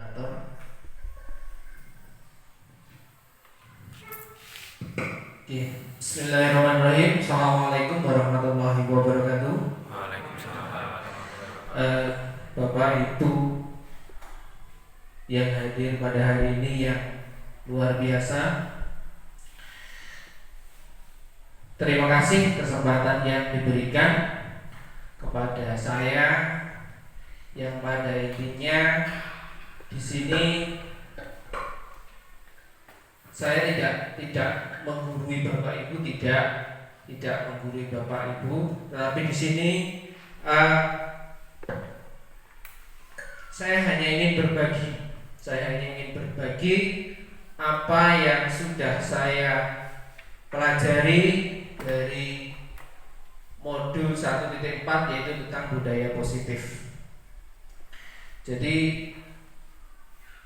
Oke, Bismillahirrahmanirrahim. Assalamualaikum warahmatullahi wabarakatuh. Waalaikumsalam warahmatullahi Eh, wabarakatuh. Bapak Ibu yang hadir pada hari ini yang luar biasa, terima kasih kesempatan yang diberikan kepada saya yang pada intinya di sini saya tidak menggurui Bapak Ibu, tidak menggurui Bapak Ibu, tetapi di sini eh, saya hanya ingin berbagi apa yang sudah saya pelajari dari modul 1.4, yaitu tentang budaya positif. Jadi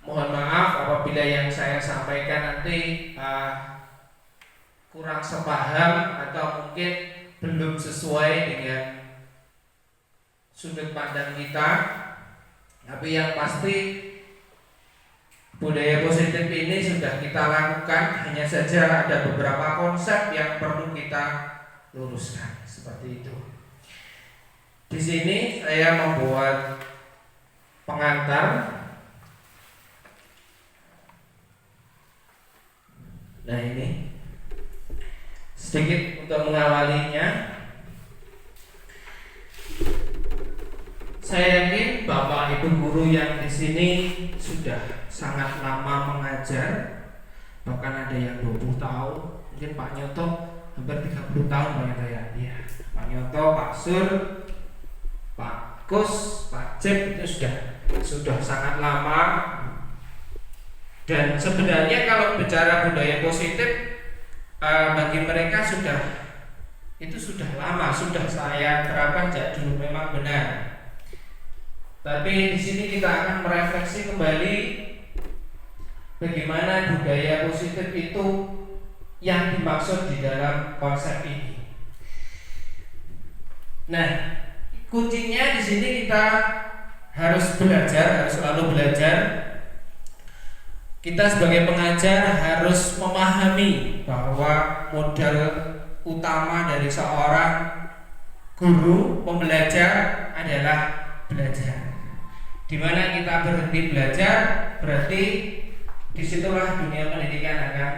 mohon maaf apabila yang saya sampaikan nanti kurang sepaham atau mungkin belum sesuai dengan sudut pandang kita. Tapi yang pasti budaya positif ini sudah kita lakukan, hanya saja ada beberapa konsep yang perlu kita luruskan, seperti itu. Di sini saya membuat pengantar. Nah, ini sedikit untuk mengawalinya. Saya yakin Bapak Ibu guru yang di sini sudah sangat lama mengajar, bahkan ada yang 20 tahun, mungkin Pak Nyoto hampir 30 tahun Pak Nyoto ya. Iya, Pak Nyoto, Pak Sur, Pak Kus, Pak Cep itu sudah sangat lama. Dan sebenarnya kalau bicara budaya positif, bagi mereka sudah lama, sudah saya terapkan sejak dulu, memang benar. Tapi di sini kita akan merefleksi kembali bagaimana budaya positif itu yang dimaksud di dalam konsep ini. Nah, kuncinya di sini kita harus selalu belajar. Kita sebagai pengajar harus memahami bahwa modal utama dari seorang guru pembelajar adalah belajar. Di mana kita berhenti belajar, berarti disitulah dunia pendidikan akan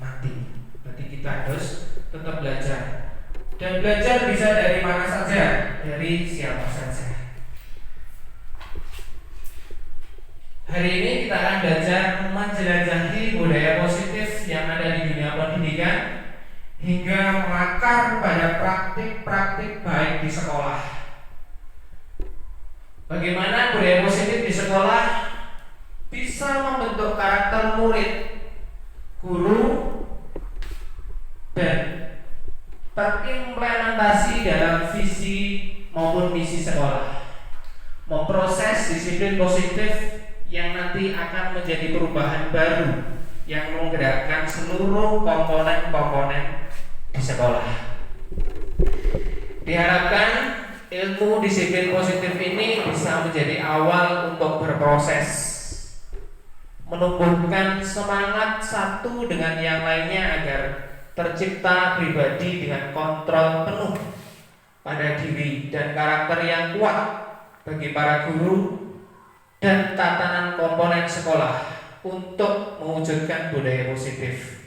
mati. Berarti kita harus tetap belajar. Dan belajar bisa dari mana saja, dari siapa saja. Hari ini kita akan belajar menjelajahi budaya positif yang ada di dunia pendidikan hingga mengakar pada praktik-praktik baik di sekolah. Bagaimana budaya positif di sekolah bisa membentuk karakter murid, guru, dan terimplementasi dalam visi maupun misi sekolah. Memproses disiplin positif yang nanti akan menjadi perubahan baru yang menggerakkan seluruh komponen-komponen di sekolah. Diharapkan ilmu disiplin positif ini bisa menjadi awal untuk berproses, menumbuhkan semangat satu dengan yang lainnya agar tercipta pribadi dengan kontrol penuh pada diri dan karakter yang kuat bagi para guru dan tatanan komponen sekolah untuk mewujudkan budaya positif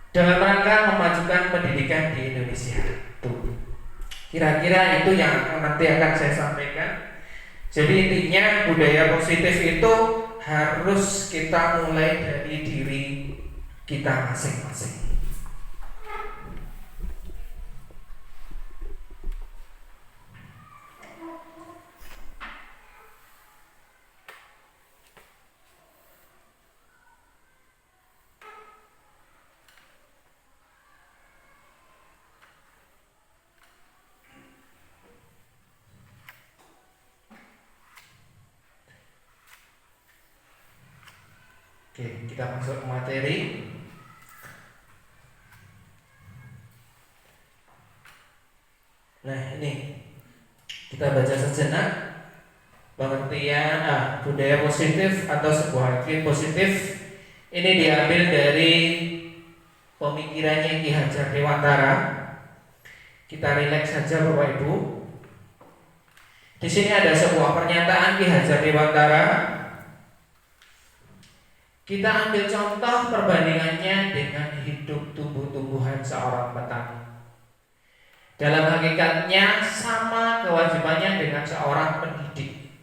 dalam rangka memajukan pendidikan di Indonesia. Kira-kira itu yang nanti akan saya sampaikan. Jadi intinya budaya positif itu harus kita mulai dari diri kita masing-masing. Oke, kita masuk ke materi. Nah, ini kita baca sejenak pengertian budaya positif atau sebuah iklim positif ini diambil dari pemikirannya Ki Hajar Dewantara. Kita rileks saja Bapak Ibu. Di sini ada sebuah pernyataan Ki Hajar Dewantara. Kita ambil contoh perbandingannya dengan hidup tumbuh-tumbuhan seorang petani. Dalam hakikatnya sama kewajibannya dengan seorang pendidik.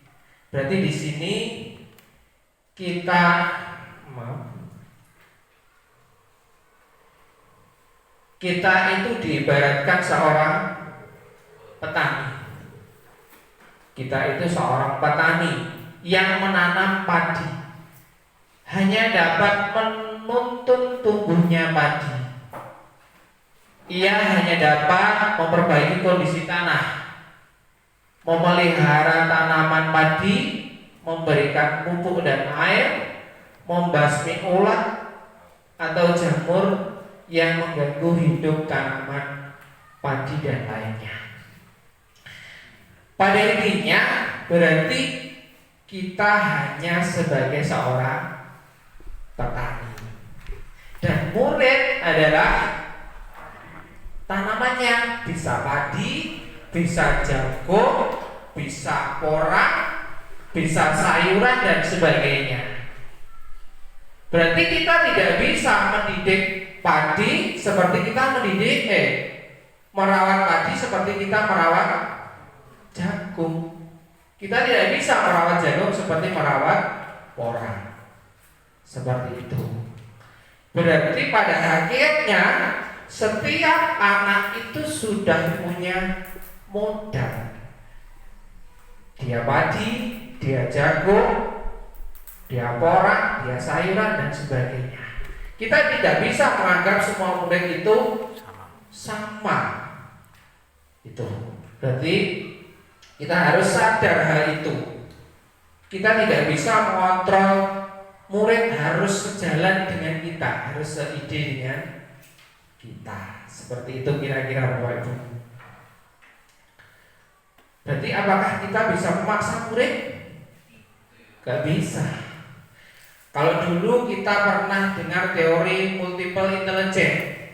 Berarti di sini kita itu diibaratkan seorang petani. Kita itu seorang petani yang menanam padi. Hanya dapat menuntun tumbuhnya padi. Ia hanya dapat memperbaiki kondisi tanah, memelihara tanaman padi, memberikan pupuk dan air, membasmi ulat atau jamur yang mengganggu hidup tanaman padi dan lainnya. Pada intinya berarti kita hanya sebagai seorang petani, dan murid adalah tanamannya. Bisa padi, bisa jagung, bisa porang, bisa sayuran dan sebagainya. Berarti kita tidak bisa mendidik padi seperti kita merawat padi seperti kita merawat jagung. Kita tidak bisa merawat jagung seperti merawat porang. Seperti itu. Berarti pada akhirnya setiap anak itu sudah punya modal. Dia padi, dia jagung, dia porang, dia sayuran dan sebagainya. Kita tidak bisa menganggap semua murid itu sama. Itu berarti kita harus sadar hal itu. Kita tidak bisa mengontrol murid harus sejalan dengan kita, harus seide dengan kita. Seperti itu kira-kira Bapak Ibu. Berarti apakah kita bisa memaksa murid? Gak bisa. Kalau dulu kita pernah dengar teori multiple intelligence,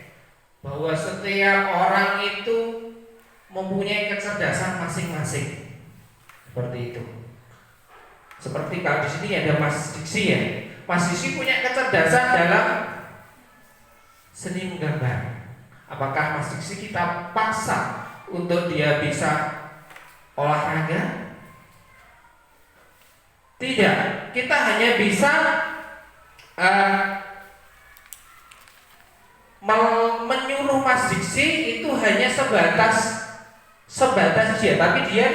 bahwa setiap orang itu mempunyai kecerdasan masing-masing. Seperti itu. Seperti kalau di sini ada Mas Diksi ya. Mas Diksi punya kecerdasan dalam seni menggambar. Apakah Mas Diksi kita paksa untuk dia bisa olahraga? Tidak. Kita hanya bisa menyuruh Mas Diksi itu hanya sebatas dia, tapi dia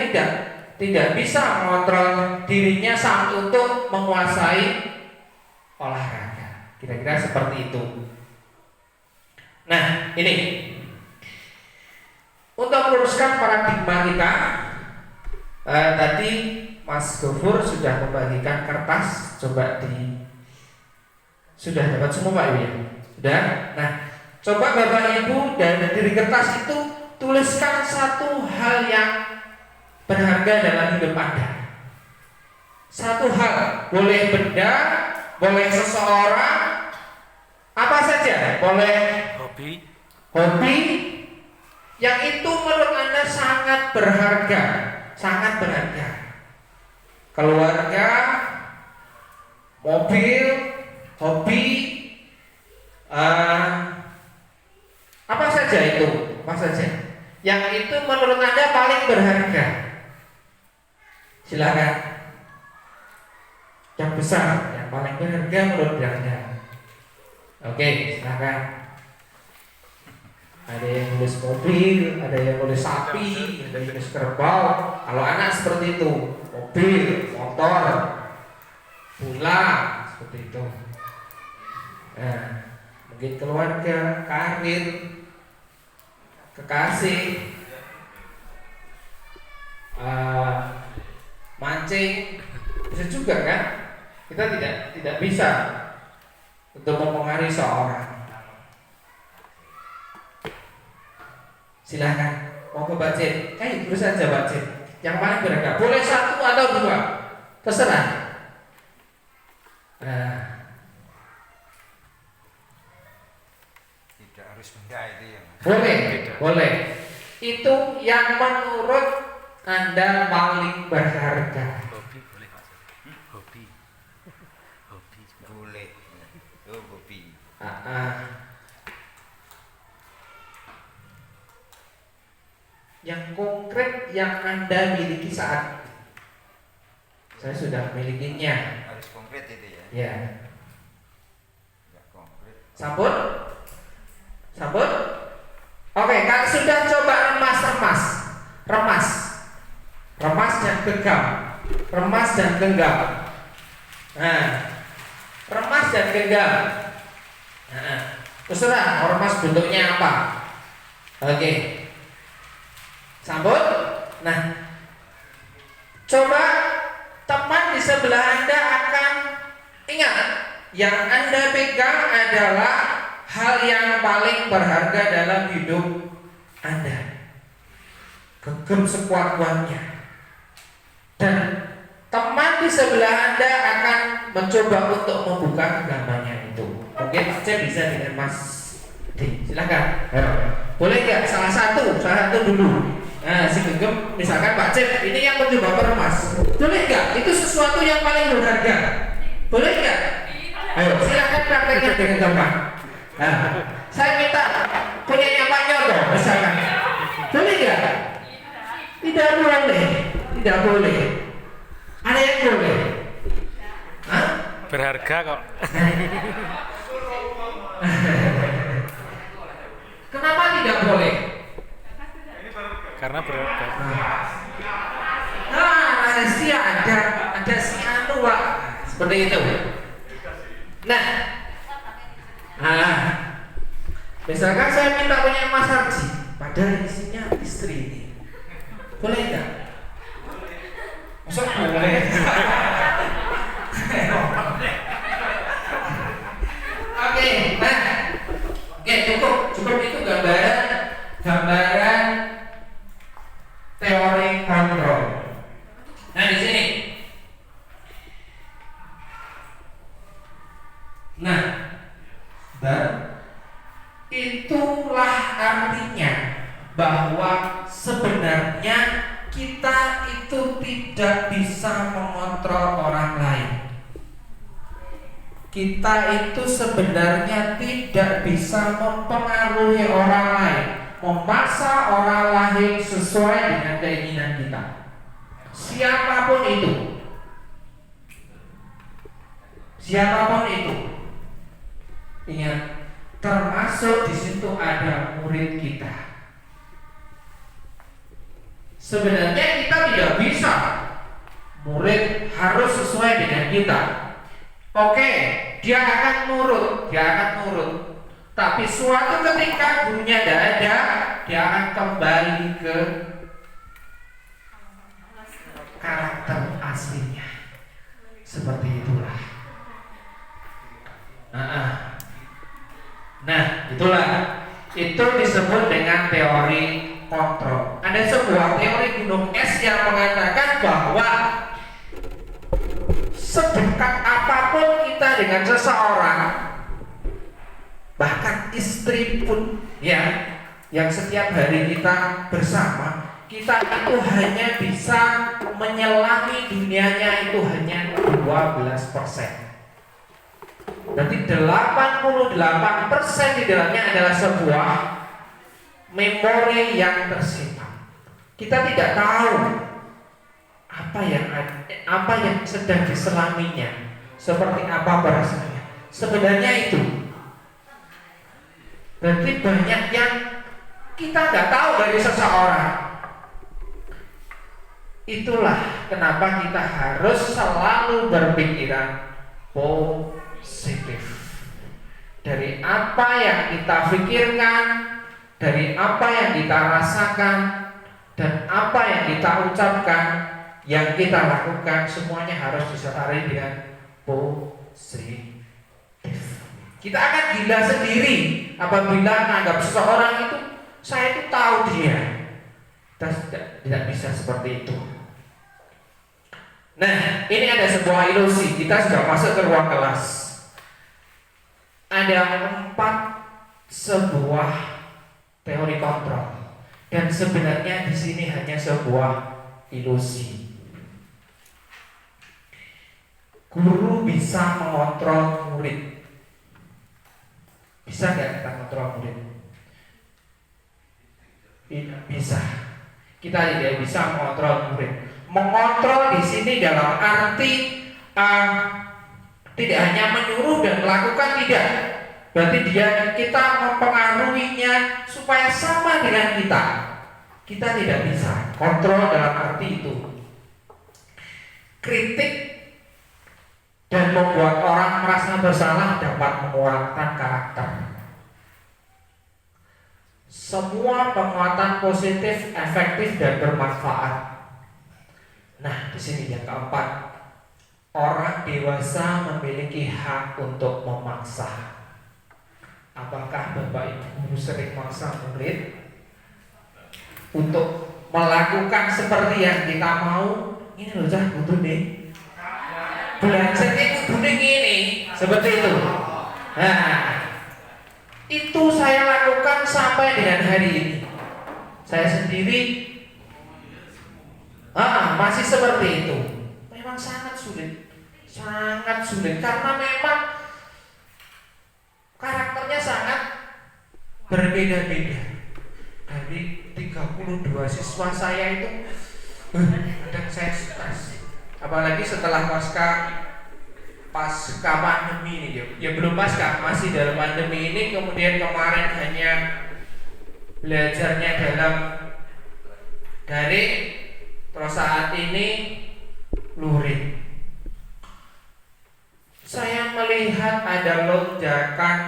tidak bisa mengontrol dirinya saat untuk menguasai olahraga. Kira-kira seperti itu. Nah, ini untuk meluruskan paradigma kita. Tadi Mas Gofur sudah membagikan kertas. Sudah dapat semua Pak Ibu ya? Sudah? Nah, coba Bapak Ibu dari kertas itu tuliskan satu hal yang berharga dalam hidup Anda. Satu hal, boleh benda, boleh seseorang, apa saja, boleh hobi yang itu menurut Anda sangat berharga, sangat berharga. Keluarga, mobil, hobi, apa saja itu, apa saja yang itu menurut Anda paling berharga. Silakan. Yang besar, yang paling berharga menurut Anda. Oke, silakan. Ada yang nulis mobil, ada yang nulis sapi, ada yang nulis kerbau. Kalau anak seperti itu, mobil, motor, bola, seperti itu. Nah, mungkin keluarga, karir, kekasih, mancing, bisa juga kan? Kita tidak bisa untuk mempengaruhi seorang. Silahkan, mau ke Mbak Jen. Terus saja Mbak Jen. Yang paling berharga, boleh satu atau dua. Terserah. Nah, tidak harus benda itu ya. boleh, Beda. boleh. Itu yang menurut Anda paling berharga. Hobi boleh Mas. Hobi. Hobi. Boleh. Oh, hobi. Yang konkret yang Anda miliki saat ini. Saya sudah milikinya. Harus konkret itu ya. Ya. Enggak konkret. Sabun? Sabun? Oke, kalau sudah coba remas. Remas dan genggam. Remas dan genggam. Nah, remas dan genggam. Nah, terserah remas bentuknya apa. Oke. Sabun? Nah, coba teman di sebelah Anda akan ingat, yang Anda pegang adalah hal yang paling berharga dalam hidup Anda. Genggam sekuat-kuatnya. Dan teman di sebelah Anda akan mencoba untuk membuka genggamannya itu. Mungkin saya bisa dengan Mas D. Silakan. Boleh nggak salah satu dulu. Nah, si genggam misalkan Pak Cip ini yang mencoba meremas. Boleh nggak? Itu sesuatu yang paling berharga. Boleh nggak? Ayo, silakan prakteknya dengan gampang. Nah, saya minta punyanya Pak Nyoto misalkan. Boleh nggak? Tidak boleh. Tidak boleh. Ada yang boleh? Hah? Berharga kok. Kenapa tidak boleh? Karena berharga. Nah, rahasia ada si anu Pak. Seperti itu. Nah, misalkan saya minta punya Mas Arji, padahal isinya istri ini, boleh nggak? Masa boleh? Oke, nah, oke cukup itu gambaran teori kontrol. Nah di sini, nah, dan itulah artinya bahwa sebenarnya kita itu tidak bisa mengontrol orang lain. Kita itu sebenarnya tidak bisa mempengaruhi orang lain, memaksa orang lain sesuai dengan keinginan kita. Siapapun itu. Ingat, termasuk di situ ada murid kita. Sebenarnya kita tidak bisa. Murid harus sesuai dengan kita. Oke, dia akan nurut. Tapi suatu ketika gurunya tidak ada, dia akan kembali ke karakter aslinya. Seperti itulah. Nah, itulah. Itu disebut dengan teori kontrol. Ada sebuah teori gunung es yang mengatakan bahwa sedekat apapun kita dengan seseorang, bahkan istri pun ya, yang setiap hari kita bersama, kita itu hanya bisa menyelami dunianya itu hanya 12%. Berarti 88% di dalamnya adalah sebuah memori yang tersimpan. Kita tidak tahu apa yang sedang diselaminya, seperti apa perasaannya. Sebenarnya itu. Berarti banyak yang kita nggak tahu dari seseorang. Itulah kenapa kita harus selalu berpikiran positif. Dari apa yang kita pikirkan, dari apa yang kita rasakan, dan apa yang kita ucapkan, yang kita lakukan, semuanya harus disertai dengan positif. Kita akan gila sendiri apabila menganggap seseorang itu, saya itu tahu dia. Kita tidak bisa seperti itu. Nah, ini ada sebuah ilusi. Kita sudah masuk ke ruang kelas. Ada 4 sebuah teori kontrol, dan sebenarnya di sini hanya sebuah ilusi. Guru bisa mengontrol murid. Bisa nggak kita kontrol murid? Tidak bisa. Kita tidak bisa mengontrol murid. Mengontrol di sini dalam arti tidak hanya menyuruh dan melakukan, tidak. Berarti kita mempengaruhinya supaya sama dengan kita. Kita tidak bisa kontrol dalam arti itu. Kritik dan membuat orang merasa bersalah dapat menguatkan karakter. Semua penguatan positif, efektif dan bermanfaat. Nah, di sini yang keempat, orang dewasa memiliki hak untuk memaksa. Apakah Bapak Ibu guru sering memaksa murid untuk melakukan seperti yang kita mau? Ini loh Cah, butuh nih. Belajarnya butuh ini, seperti itu. Nah, itu saya lakukan sampai dengan hari ini. Saya sendiri masih seperti itu. Memang sangat sulit karena memang karakternya sangat berbeda-beda. Dari 32 siswa saya itu kadang saya stres. Apalagi setelah pasca pandemi ini, ya belum pasca, masih dalam pandemi ini. Kemudian kemarin hanya belajarnya dalam daring, terus saat ini luring. Saya melihat ada lonjakan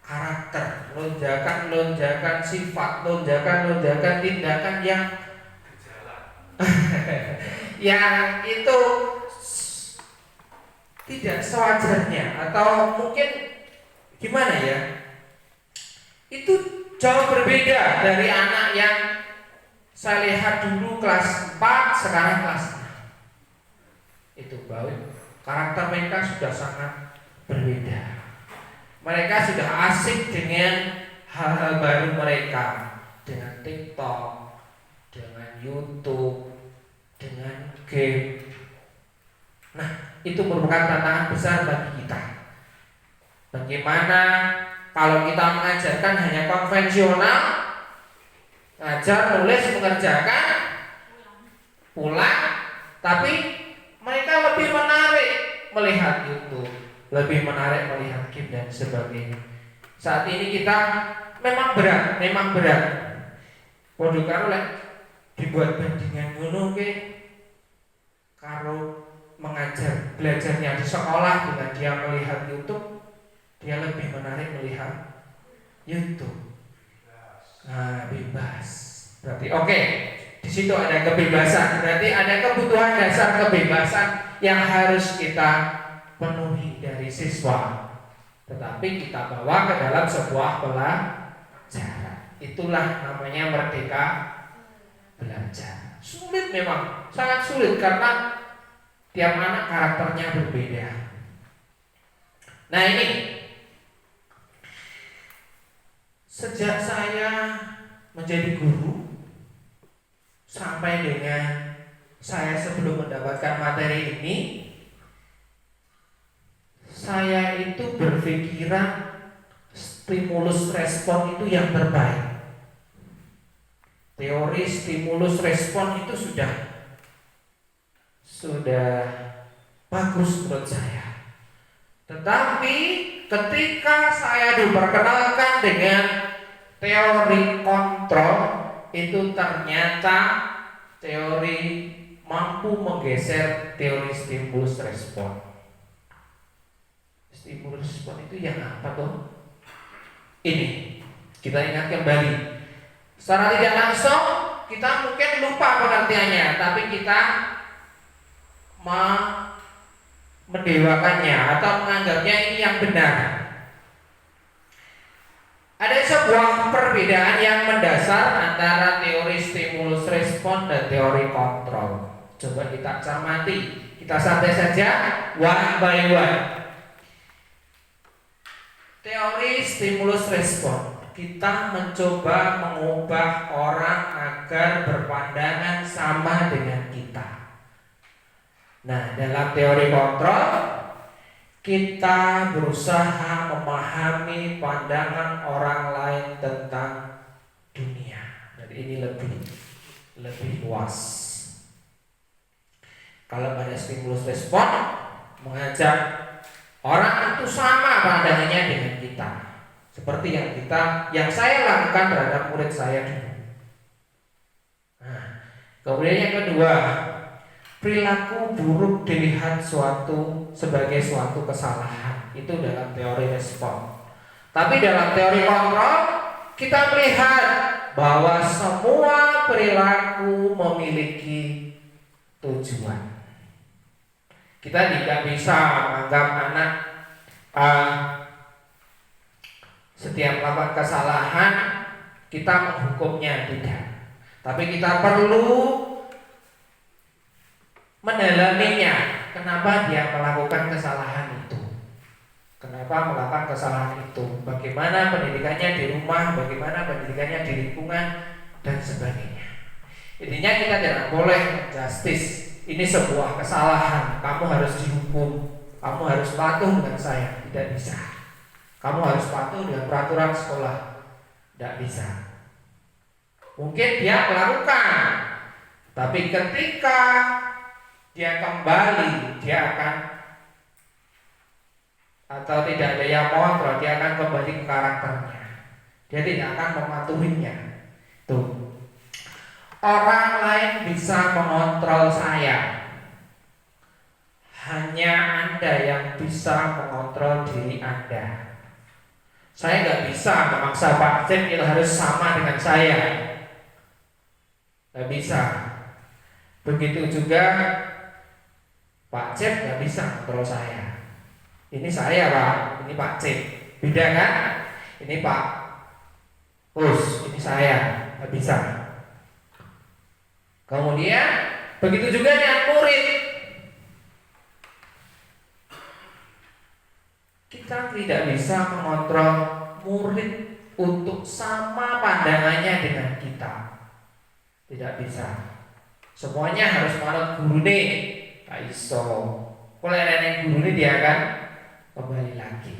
karakter, lonjakan sifat, lonjakan tindakan yang yang itu tidak sewajarnya, atau mungkin gimana ya, itu jauh berbeda dari anak yang saya lihat dulu kelas 4, sekarang kelas 6. Itu baik, karakter mereka sudah sangat berbeda. Mereka sudah asik dengan hal-hal baru mereka, dengan TikTok, dengan YouTube, dengan game. Nah, itu merupakan tantangan besar bagi kita. Bagaimana kalau kita mengajarkan hanya konvensional, ngajar, nulis, mengerjakan, pulang, tapi mereka lebih menarik melihat YouTube, lebih menarik melihat game dan sebagainya. Saat ini kita memang berat. Waduh, karo dibuat bandingan ngono ke karo mengajar, belajarnya di sekolah dengan dia melihat YouTube, dia lebih menarik melihat YouTube. Nah, bebas. Berarti oke. Di situ ada kebebasan. Berarti ada kebutuhan dasar kebebasan yang harus kita penuhi dari siswa. Tetapi kita bawa ke dalam sebuah pelajaran. Itulah namanya merdeka belajar. Sulit memang, sangat sulit karena tiap anak karakternya berbeda. Nah, ini sejak saya menjadi guru sampai dengan saya sebelum mendapatkan materi ini, saya itu berpikiran stimulus respon itu yang terbaik. Teori stimulus respon itu sudah bagus menurut saya. Tetapi ketika saya diperkenalkan dengan teori kontrol, itu ternyata teori mampu menggeser teori stimulus respon. Stimulus respon itu yang apa tuh? Ini kita ingat kembali. Secara tidak langsung kita mungkin lupa pengertiannya, tapi kita mendewakannya atau menganggapnya ini yang benar. Ada sebuah perbedaan yang mendasar antara teori stimulus respon dan teori kontrol. Coba kita cermati, kita santai saja, one by one. Teori stimulus respon, kita mencoba mengubah orang agar berpandangan sama dengan kita. Nah, dalam teori kontrol, kita berusaha memahami pandangan orang lain tentang dunia. Jadi ini lebih luas. Kalau pada stimulus respon, mengajak orang itu sama pandangannya dengan kita, seperti yang saya lakukan terhadap murid saya dulu. Nah, kemudian yang kedua, perilaku buruk dilihat sebagai suatu kesalahan. Itu dalam teori respon. Tapi dalam teori kontrol, kita melihat bahwa semua perilaku memiliki tujuan. Kita tidak bisa menganggap anak setiap melakukan kesalahan kita menghukumnya, tidak. Tapi kita perlu mendalaminya. Kenapa dia melakukan kesalahan itu? Kenapa melakukan kesalahan itu? Bagaimana pendidikannya di rumah? Bagaimana pendidikannya di lingkungan? Dan sebagainya. Intinya kita tidak boleh justice. Ini sebuah kesalahan, kamu harus dihukum, kamu harus patuh dengan saya. Tidak bisa. Kamu harus patuh dengan peraturan sekolah. Tidak bisa. Mungkin dia melakukan, tapi ketika dia kembali, dia akan, atau tidak ada yang mengontrol, dia akan kembali ke karakternya. Dia tidak akan mematuhinya. Tuh. Orang lain bisa mengontrol saya. Hanya Anda yang bisa mengontrol diri Anda. Saya nggak bisa memaksa Pak Cep itu harus sama dengan saya. Nggak bisa. Begitu juga Pak Cep nggak bisa mengontrol saya. Ini saya Pak, ini Pak Cep. Beda kan? Ini Pak Us, ini saya. Nggak bisa. Kemudian begitu juga dengan murid. Kita tidak bisa mengontrol murid untuk sama pandangannya dengan kita. Tidak bisa. Semuanya harus manut guru nih. Gak iso. Kalau nenek guru nih dia akan kembali lagi.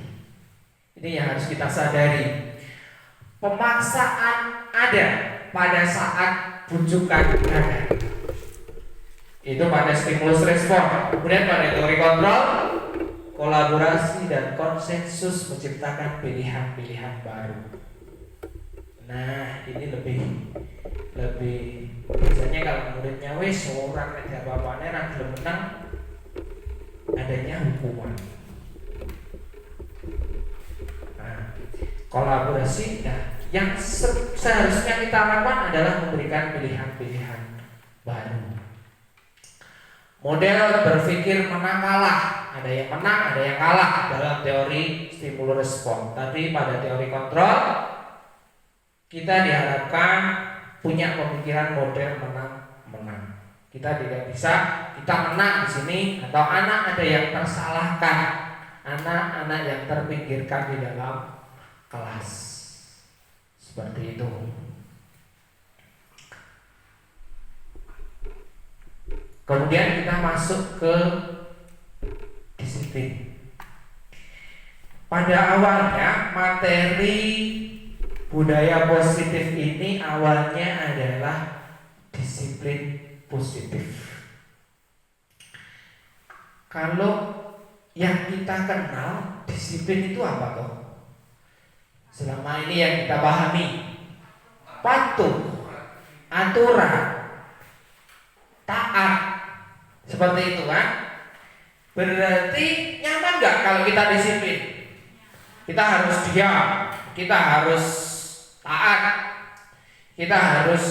Ini yang harus kita sadari. Pemaksaan ada pada saat bujukan ada. Itu pada stimulus respon. Kemudian pada teori kontrol, kolaborasi dan konsensus menciptakan pilihan-pilihan baru. Nah, ini lebih biasanya kalau muridnya wis orang ada bapaknya ra gelem menang, adanya hukuman. Nah, kolaborasi yang seharusnya kita lakukan adalah memberikan pilihan-pilihan baru. Model berpikir menang kalah, ada yang menang, ada yang kalah dalam teori stimulus respon. Tapi pada teori kontrol kita diharapkan punya pemikiran model menang-menang. Kita tidak bisa kita menang di sini atau anak ada yang tersalahkan, anak-anak yang terpinggirkan di dalam kelas. Seperti itu. Kemudian kita masuk ke disiplin. Pada awalnya materi budaya positif ini awalnya adalah disiplin positif. Kalau yang kita kenal disiplin itu apa toh? Selama ini yang kita pahami patuh, aturan, taat, seperti itu kan? Berarti nyaman gak kalau kita disiplin? Kita harus diam, kita harus taat, kita harus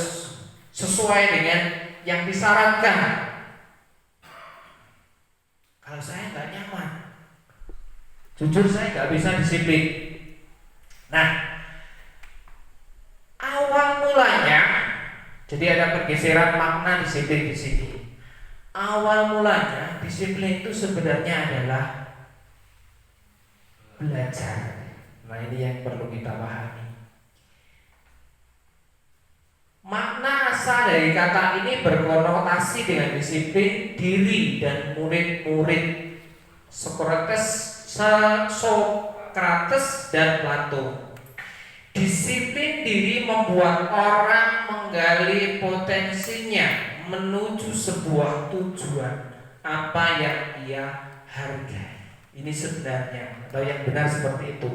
sesuai dengan yang disyaratkan. Kalau saya gak nyaman, jujur saya gak bisa disiplin. Nah, mulanya, jadi ada pergeseran makna disiplin di sini. Awal mulanya disiplin itu sebenarnya adalah belajar. Nah, ini yang perlu kita pahami. Makna asal dari kata ini berkonotasi dengan disiplin diri dan murid-murid Sokrates dan Plato. Disiplin diri membuat orang menggali potensinya menuju sebuah tujuan apa yang ia hargai. Ini sebenarnya atau yang benar seperti itu.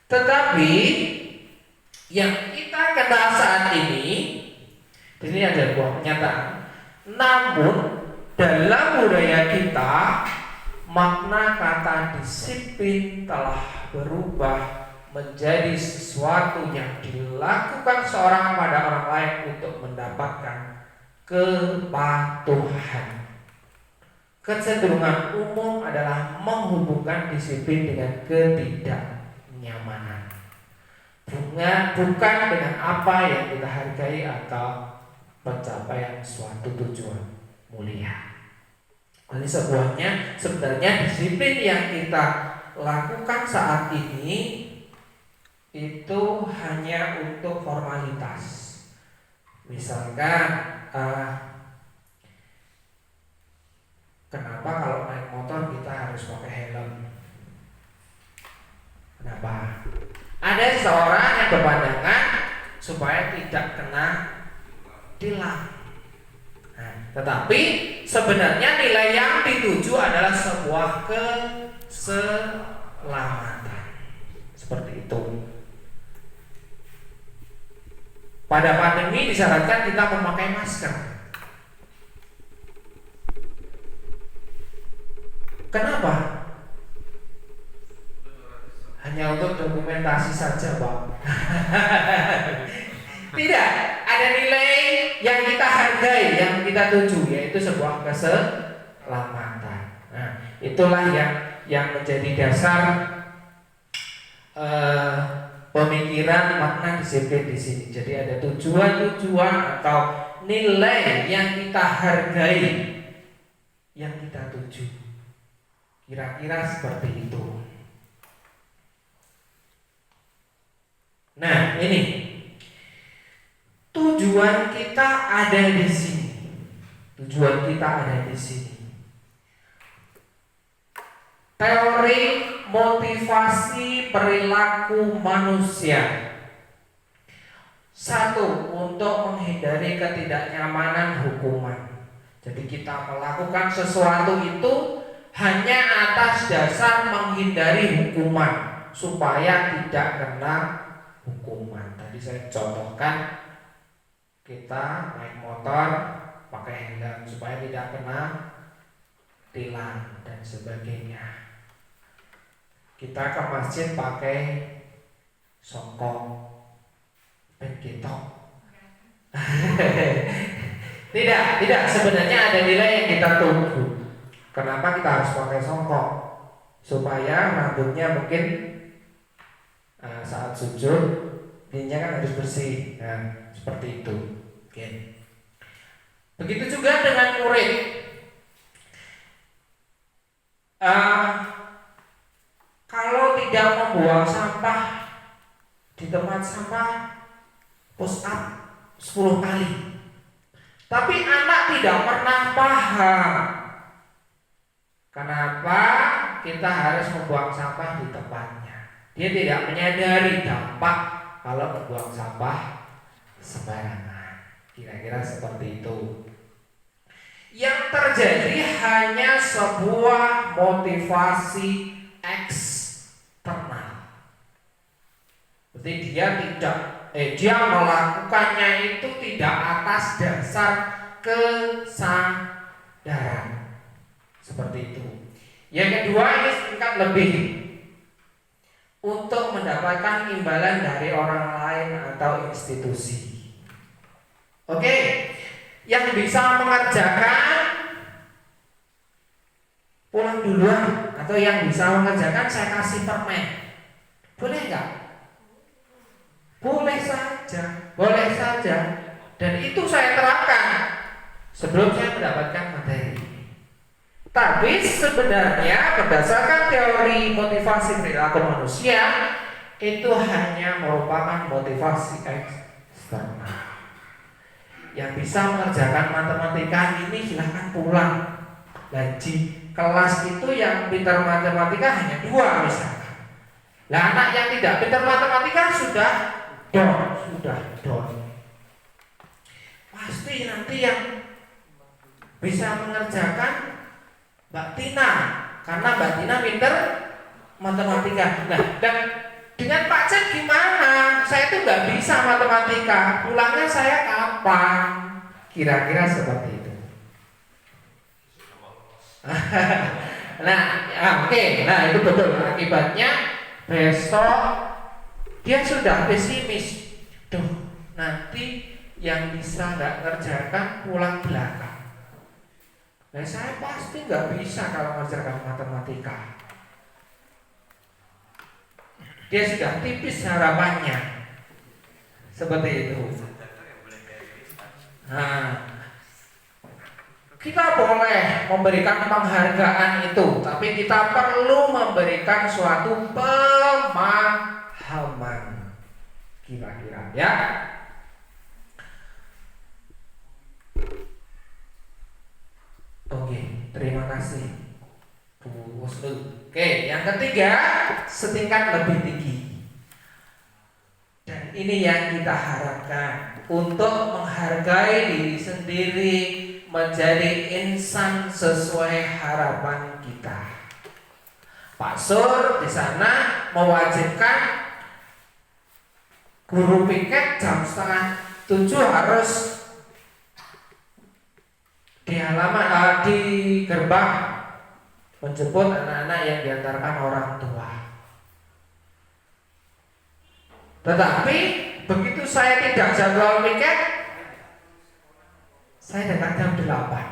Tetapi yang kita kenal saat ini ada sebuah kenyataan. Namun dalam budaya kita makna kata disiplin telah berubah menjadi sesuatu yang dilakukan seorang pada orang lain untuk mendapatkan kepatuhan. Kecenderungan umum adalah menghubungkan disiplin dengan ketidaknyamanan, bukan dengan apa yang kita hargai atau pencapaian suatu tujuan mulia. Ini sebenarnya disiplin yang kita lakukan saat ini itu hanya untuk formalitas. Misalkan kenapa kalau naik motor kita harus pakai helm? Kenapa? Ada seorang yang berpandangan supaya tidak kena tilang. Tetapi sebenarnya nilai yang dituju adalah sebuah keselamatan. Seperti itu. Pada pandemi disarankan kita memakai masker. Kenapa? Hanya untuk dokumentasi saja, Pak. Tidak, ada nilai yang kita hargai, yang kita tuju, yaitu sebuah keselamatan. Nah, itulah yang menjadi dasar pemikiran makna disiplin di sini. Jadi ada tujuan-tujuan atau nilai yang kita hargai, yang kita tuju. Kira-kira seperti itu. Nah, ini tujuan kita ada di sini. Tujuan kita ada di sini. Teori motivasi perilaku manusia. Satu, untuk menghindari ketidaknyamanan hukuman. Jadi kita melakukan sesuatu itu hanya atas dasar menghindari hukuman, supaya tidak kena hukuman. Tadi saya contohkan, kita naik motor pakai helm supaya tidak kena tilang dan sebagainya. Kita ke masjid pakai songkok, pengetok. Tidak. Sebenarnya ada nilai yang kita tunggu. Kenapa kita harus pakai songkok? Supaya rambutnya mungkin saat sujud, ininya kan harus bersih. Nah, seperti itu. Oke. Begitu juga dengan murid. Kalau tidak membuang sampah di tempat sampah, push up 10 kali. Tapi anak tidak pernah paham kenapa kita harus membuang sampah di tempatnya. Dia tidak menyadari dampak kalau membuang sampah sembarangan. Kira-kira seperti itu. Yang terjadi hanya sebuah motivasi eksternal. Berarti dia melakukannya itu tidak atas dasar kesadaran. Seperti itu. Yang kedua, ini tingkat lebih, untuk mendapatkan imbalan dari orang lain atau institusi. Oke, yang bisa mengerjakan pulang duluan, atau yang bisa mengerjakan saya kasih permen. Boleh nggak? Boleh saja. boleh saja. Dan itu saya terapkan sebelum saya mendapatkan materi. Tapi sebenarnya berdasarkan teori motivasi perilaku manusia, itu hanya merupakan motivasi eksternal. Yang bisa mengerjakan matematika ini silahkan pulang. Nah, di kelas itu yang pintar matematika hanya 2 misalkan. Nah, anak yang tidak pintar matematika sudah down. Pasti nanti yang bisa mengerjakan Mbak Tina, karena Mbak Tina pintar matematika. Nah, dan dengan Pak Cek gimana? Saya tuh nggak bisa matematika. Pulangnya saya kapan? Kira-kira seperti itu. Nah, oke. Nah, itu betul. Akibatnya besok dia sudah pesimis. Duh, nanti yang bisa nggak ngerjakan pulang belakang. Nah, saya pasti nggak bisa kalau ngerjakan matematika. Dia sudah tipis harapannya. Seperti itu. Nah, kita boleh memberikan penghargaan itu, tapi kita perlu memberikan suatu pemahaman. Kira-kira ya. Oke, terima kasih Bu Husnul. Oke, yang ketiga, setingkat lebih tinggi. Dan ini yang kita harapkan untuk menghargai diri sendiri, menjadi insan sesuai harapan kita. Pak Sur di sana mewajibkan guru piket jam 6:30 harus di halaman di gerbang menjemput anak-anak yang diantarkan orang tua. Tetapi begitu saya tidak jadwal piket, saya datang jam 8.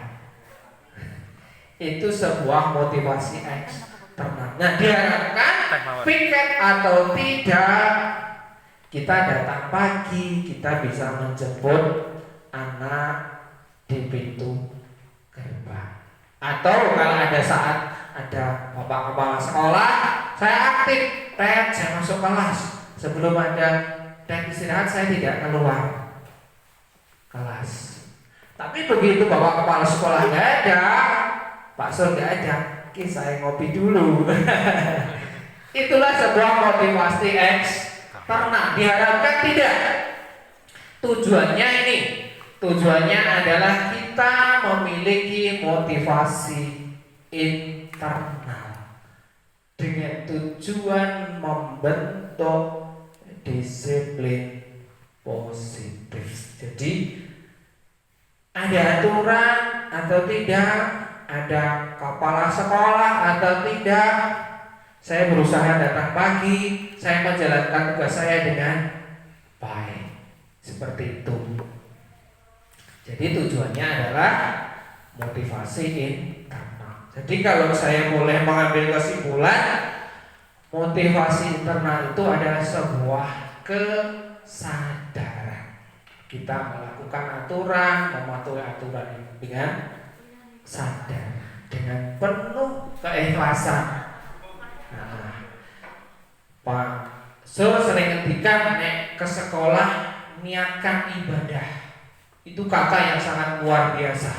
Itu sebuah motivasi eksternal. Nah, diharapkan piket atau tidak, kita datang pagi, kita bisa menjemput anak di pintu gerbang. Atau kalau ada saat ada bapak kepala sekolah, saya aktif, saya masuk kelas. Sebelum ada istirahat saya tidak keluar kelas. Tapi begitu bapak kepala sekolah nggak ada, Pak Sur nggak ada, saya ngopi dulu. Itulah sebuah motivasi eksternal. Diharapkan tidak. Tujuannya adalah kita memiliki motivasi internal dengan tujuan membentuk disiplin positif. Jadi ada aturan atau tidak, ada kepala sekolah atau tidak, saya berusaha datang pagi, saya menjalankan tugas saya dengan baik. Seperti itu. Jadi tujuannya adalah motivasi internal. Jadi kalau saya boleh mengambil kesimpulan, motivasi internal itu adalah sebuah kesadaran. Kita melakukan aturan, mematuhi aturan itu dengan sadar, dengan penuh keikhlasan. Nah, Pak Sur sering ngendikan nek ke sekolah niatkan ibadah. Itu kata yang sangat luar biasa.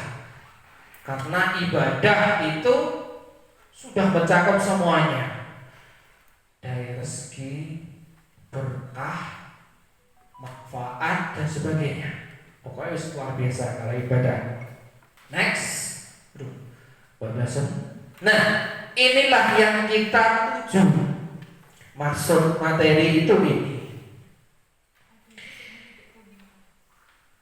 Karena ibadah itu sudah mencakup semuanya. Dari rezeki, berkah, manfaat dan sebagainya. Pokoknya luar biasa kalau ibadah. Next. Nah, inilah yang kita tuju. Maksud materi itu ini.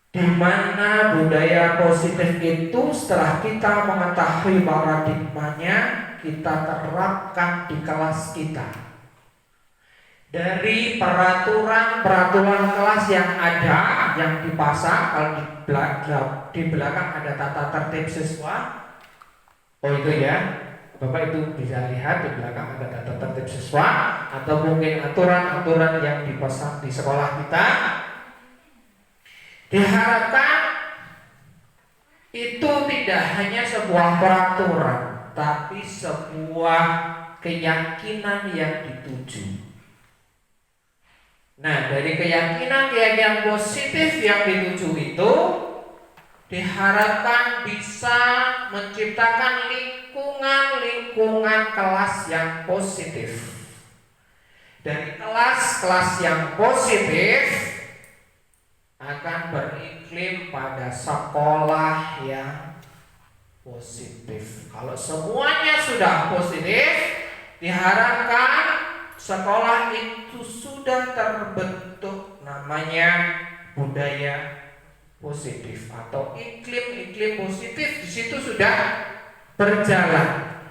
Di mana budaya positif itu setelah kita mengetahui paradigmanya, kita terapkan di kelas kita. Dari peraturan kelas yang ada, yang dipasang, kalau di belakang ada tata tertib siswa. Oh itu ya, Bapak itu bisa lihat di belakang ada tata tertib siswa, atau mungkin aturan-aturan yang dipasang di sekolah kita. Diharapkan itu tidak hanya sebuah peraturan, tapi sebuah keyakinan yang dituju. Nah, dari keyakinan positif yang dituju itu diharapkan bisa menciptakan lingkungan kelas yang positif. Dari kelas-kelas yang positif akan beriklim pada sekolah yang positif. Kalau semuanya sudah positif, diharapkan sekolah itu sudah terbentuk namanya budaya positif atau iklim positif di situ sudah berjalan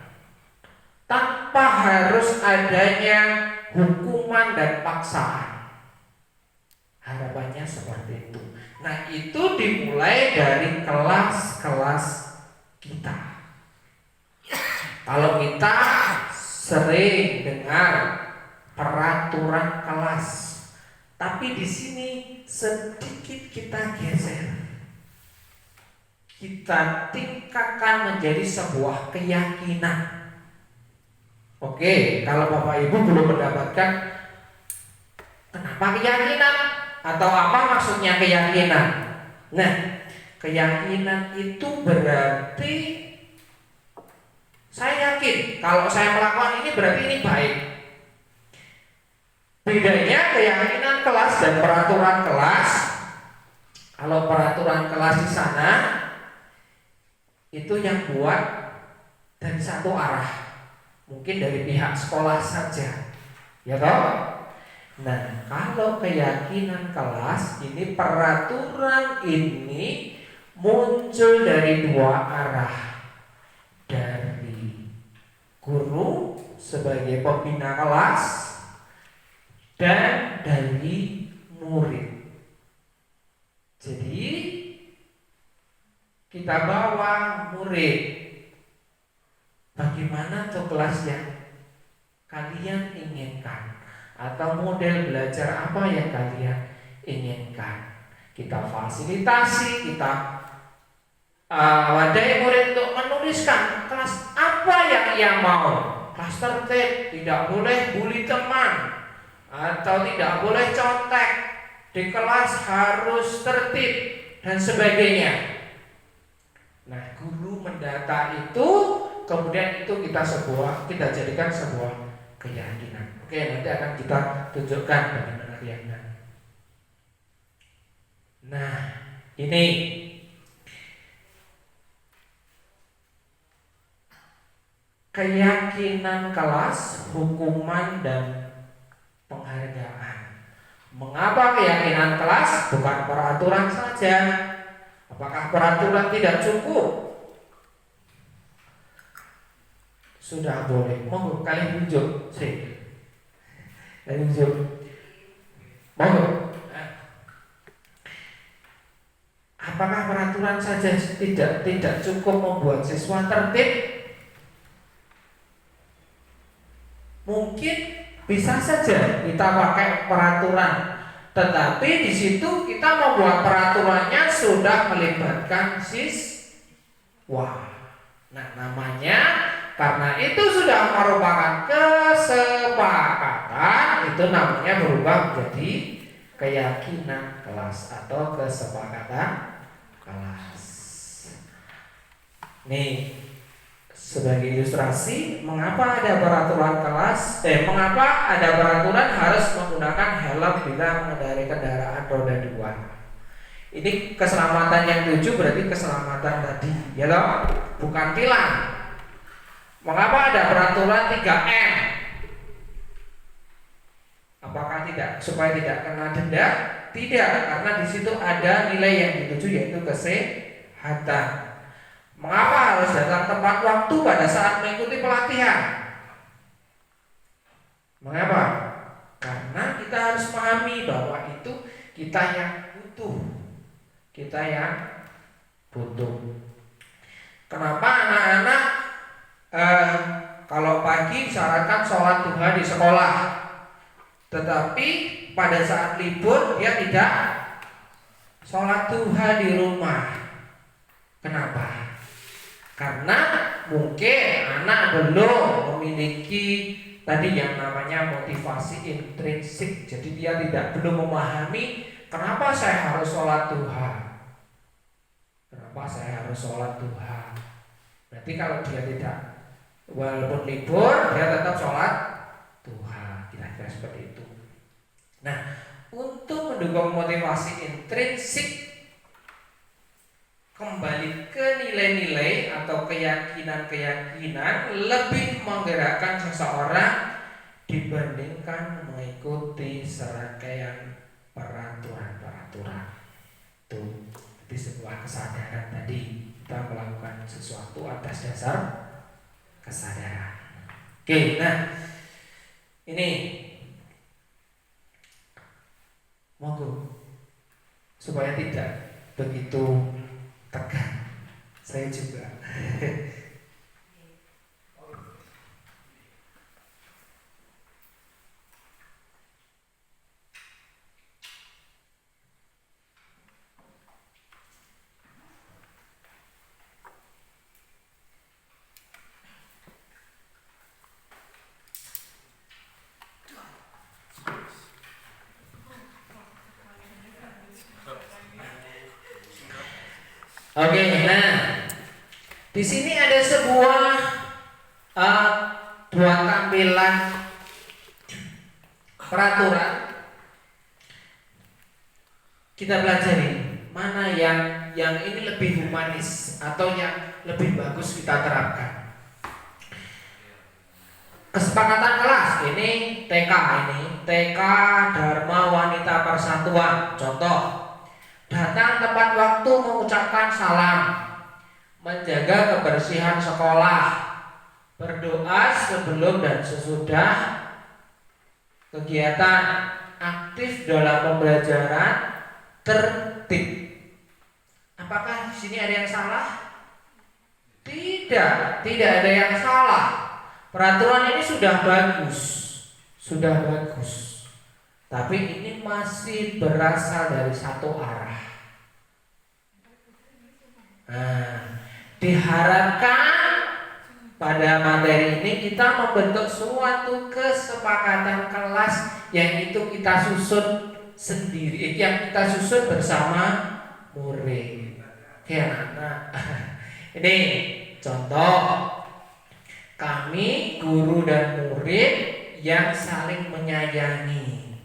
tanpa harus adanya hukuman dan paksaan. Harapannya seperti itu. Nah, itu dimulai dari kelas-kelas kita. Kalau kita sering dengar peraturan kelas, tapi di sini sedikit kita geser. Kita tingkatkan menjadi sebuah keyakinan. Oke, kalau Bapak Ibu belum mendapatkan kenapa keyakinan atau apa maksudnya keyakinan. Nah, keyakinan itu berarti saya yakin kalau saya melakukan ini berarti ini baik. Bedanya keyakinan kelas dan peraturan kelas. Kalau peraturan kelas di sana itu yang buat dari satu arah, mungkin dari pihak sekolah saja, ya toh? Nah, kalau keyakinan kelas ini peraturan ini muncul dari dua arah, dari guru sebagai pembina kelas dan dari murid. Jadi kita bawa murid, bagaimana tuh kelas yang kalian inginkan atau model belajar apa yang kalian inginkan. Kita fasilitasi, kita wadai murid untuk menuliskan kelas apa yang ia mau. Kelas tertib, tidak boleh bully teman atau tidak boleh contek, di kelas harus tertib dan sebagainya. Nah, guru mendata itu, kemudian itu kita jadikan sebuah keyakinan. Oke, nanti akan kita tunjukkan bagaimana keyakinan. Nah, ini keyakinan kelas, hukuman dan penghargaan. Mengapa keyakinan kelas bukan peraturan saja? Apakah peraturan tidak cukup? Sudah boleh. Monggo kalian tunjuk sih. Kalian tunjuk. Monggo. Apakah peraturan saja tidak cukup membuat siswa tertib? Mungkin bisa saja kita pakai peraturan, tetapi di situ kita membuat peraturannya sudah melibatkan siswa. Nah, namanya karena itu sudah merupakan kesepakatan, itu namanya berubah menjadi keyakinan kelas atau kesepakatan kelas. Nih, sebagai ilustrasi mengapa ada peraturan kelas, mengapa ada peraturan harus menggunakan helm bila mengendarai kendaraan roda 2. Ini keselamatan yang 7 berarti keselamatan tadi, ya loh, bukan tilang. Mengapa ada peraturan 3M? Apakah tidak supaya tidak kena denda? Tidak, karena di situ ada nilai yang dituju yaitu kesehatan. Mengapa harus datang tepat waktu pada saat mengikuti pelatihan? Mengapa? Karena kita harus memahami bahwa itu kita yang butuh. Kita yang butuh. Kenapa anak-anak kalau pagi disarankan sholat duha di sekolah, tetapi pada saat libur dia tidak sholat duha di rumah. Kenapa? Karena mungkin anak belum memiliki tadi yang namanya motivasi intrinsik. Jadi dia belum memahami kenapa saya harus sholat duha. Kenapa saya harus sholat duha? Berarti kalau dia tidak, walaupun libur, dia tetap sholat duha. Kira-kira seperti itu. Nah, untuk mendukung motivasi intrinsik, kembali ke nilai-nilai atau keyakinan-keyakinan lebih menggerakkan seseorang dibandingkan mengikuti serangkaian peraturan-peraturan. Itu jadi sebuah kesadaran tadi, kita melakukan sesuatu atas dasar kesadaran. Oke, nah ini monggo supaya tidak begitu tegang. Saya juga. Oke, nah di sini ada sebuah dua tampilan peraturan. Kita pelajari mana yang ini lebih humanis atau yang lebih bagus kita terapkan. Kesepakatan kelas ini TK Dharma Wanita Persatuan. Contoh, datang tepat waktu mengucapkan salam, menjaga kebersihan sekolah, berdoa sebelum dan sesudah kegiatan, aktif dalam pembelajaran, tertib. Apakah di sini ada yang salah? Tidak ada yang salah. Peraturan ini sudah bagus. Tapi ini masih berasal dari satu arah. Nah, diharapkan pada materi ini kita membentuk suatu kesepakatan kelas yang itu kita susun sendiri, yang kita susun bersama murid. Ya, anak. Ini contoh, kami guru dan murid yang saling menyayangi.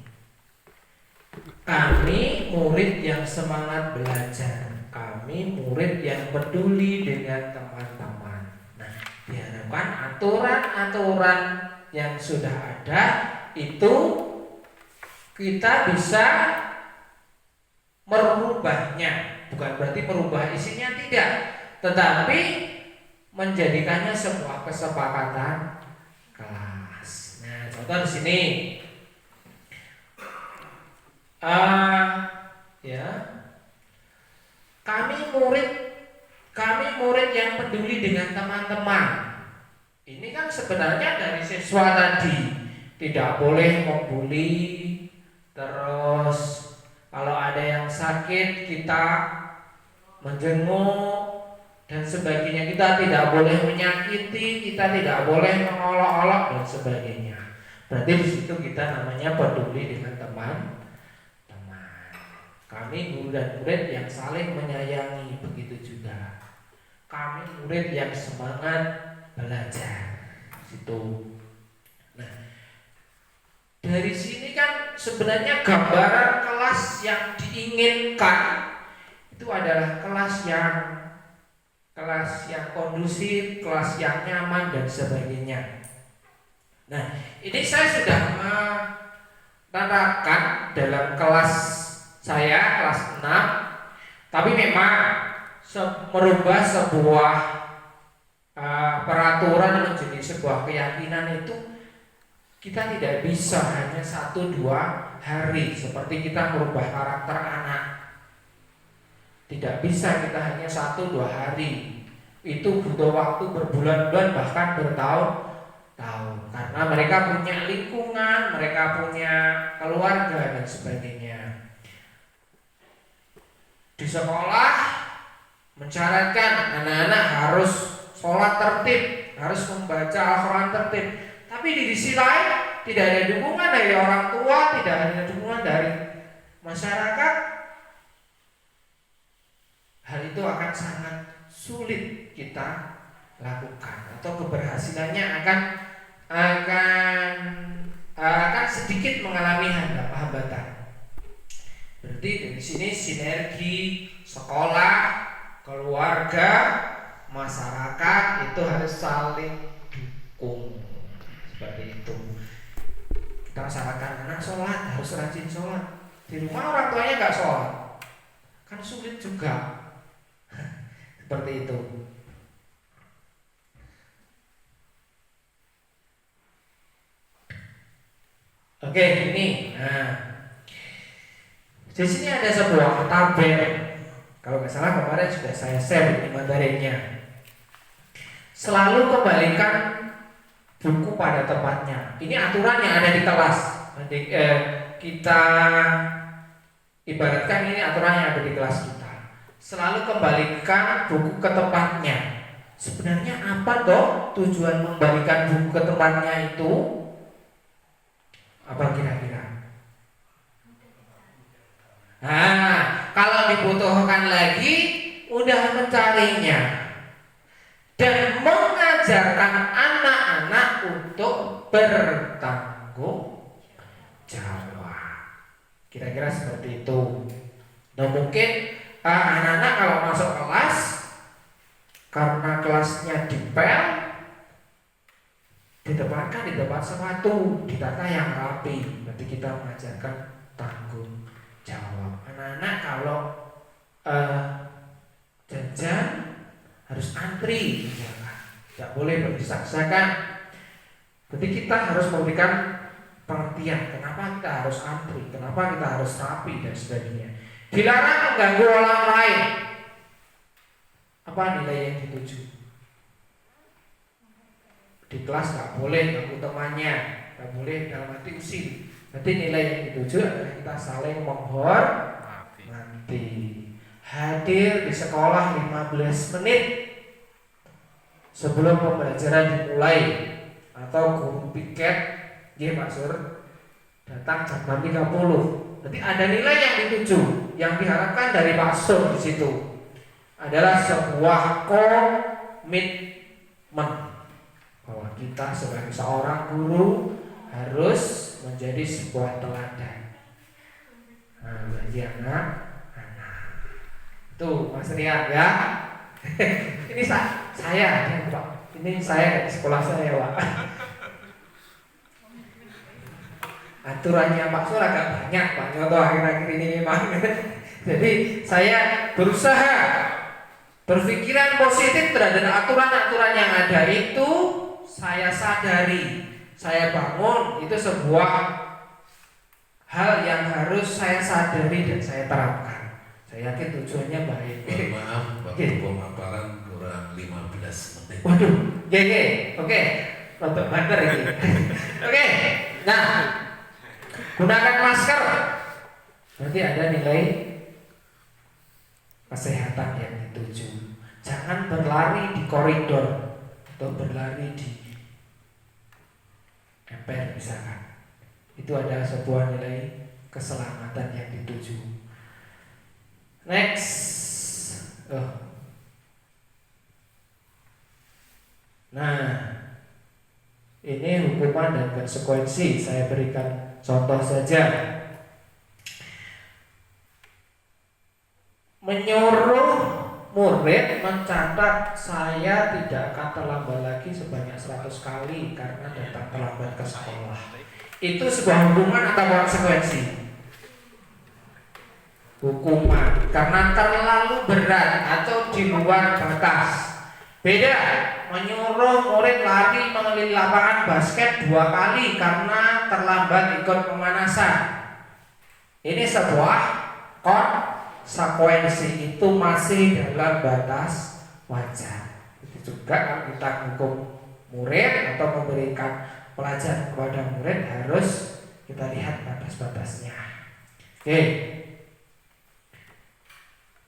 Kami murid yang semangat belajar. Kami murid yang peduli dengan teman-teman. Nah, diharapkan aturan-aturan yang sudah ada itu kita bisa merubahnya. Bukan berarti merubah isinya, tidak, tetapi menjadikannya sebuah kesepakatan kelas. Nah, contoh di sini. Kami murid yang peduli dengan teman-teman. Ini kan sebenarnya dari siswa tadi, tidak boleh membuli. Terus kalau ada yang sakit kita menjenguk dan sebagainya. Kita tidak boleh menyakiti, kita tidak boleh mengolok-olok dan sebagainya. Berarti di situ kita namanya peduli dengan teman-teman. Kami guru dan murid yang saling menyayangi, begitu juga. Kami murid yang semangat belajar. Situ. Nah, dari sini kan sebenarnya gambaran kelas yang diinginkan itu adalah kelas yang kondusif, kelas yang nyaman dan sebagainya. Nah, ini saya sudah menerapkan dalam kelas saya, kelas 6. Tapi memang merubah sebuah peraturan menjadi sebuah keyakinan itu kita tidak bisa hanya 1-2 hari seperti kita merubah karakter anak. Tidak bisa kita hanya 1-2 hari. Itu butuh waktu berbulan-bulan bahkan bertahun-tahun. Karena mereka punya lingkungan, mereka punya keluarga dan sebagainya. di sekolah mensyaratkan anak-anak harus sholat tertib, harus membaca Al-Quran tertib. Tapi di sisi lain tidak ada dukungan dari orang tua, tidak ada dukungan dari masyarakat. Hal itu akan sangat sulit kita lakukan, atau keberhasilannya akan sedikit mengalami hambatan. Berarti dari sini sinergi sekolah, keluarga, masyarakat itu harus saling dukung. Seperti itu. Kita syaratkan anak sholat, harus rajin sholat. Di rumah orang tuanya nggak sholat, kan sulit juga. Seperti itu. Oke, ini. Nah, di sini ada sebuah tabel. Kalau nggak salah kemarin sudah saya share ini materinya. Selalu kembalikan buku pada tempatnya. Ini aturan yang ada di kelas. Nanti kita ibaratkan ini aturan yang ada di kelas kita. Selalu kembalikan buku ke tempatnya. Sebenarnya apa toh tujuan mengembalikan buku ke tempatnya itu? Apa kira-kira? Nah, kalau dibutuhkan lagi, udah mencarinya dan mengajarkan anak-anak untuk bertanggung jawab. Kira-kira seperti itu. Nah, mungkin anak-anak kalau masuk kelas, karena kelasnya dipel, ditempatkan di tempat sepatu, ditata yang rapi. Berarti kita mengajarkan tanggung jawab. Anak-anak kalau jajan harus antri, tidak boleh berdesak-desakan. Jadi kita harus memberikan pengertian kenapa kita harus antri, kenapa kita harus rapi dan sebagainya. Dilarang mengganggu orang lain. Apa nilai yang dituju? Di kelas nggak boleh ganggu temannya, nggak boleh dalam arti usil. Nanti nilai yang dituju adalah kita saling menghormati. Hadir di sekolah 15 menit sebelum pembelajaran dimulai, atau guru piket, ya Pak Sur, datang jam 6.30. Jadi ada nilai yang dituju, yang diharapkan dari Pak Sur di situ adalah sebuah komitmen bahwa kita sebagai seorang guru harus menjadi sebuah teladan. Nah, bagi anak-anak. Tuh Mas Rian ya. Ini saya ya, Pak. Ini saya di sekolah saya, Pak. Aturannya Pak Sur agak banyak, Pak Nyoto akhir-akhir ini memang. Jadi saya berusaha berpikiran positif terhadap aturan-aturan yang ada itu. Saya sadari, saya bangun itu sebuah hal yang harus saya sadari dan saya terapkan. Saya yakin tujuannya baik. Maaf, waktu pemaparan kurang 15 menit. Waduh, oke, untuk banter ini. Oke, nah, gunakan masker. Nanti ada nilai kesehatan yang dituju. Jangan berlari di koridor atau berlari di emper misalkan. Itu adalah sebuah nilai keselamatan yang dituju. Next. Nah, ini hukuman dan konsekuensi. Saya berikan contoh saja. Menyuruh murid mencatat saya tidak akan terlambat lagi sebanyak 100 kali karena datang terlambat ke sekolah. Itu sebuah hukuman atau konsekuensi? Hukuman, karena terlalu berat atau di luar batas. Beda, menyuruh murid lari mengelilingi lapangan basket 2 kali karena terlambat ikut pemanasan. Ini sebuah konsekuensi, itu masih dalam batas wajar. Itu juga kalau kita hukum murid atau memberikan pelajaran kepada murid harus kita lihat batas-batasnya. Oke.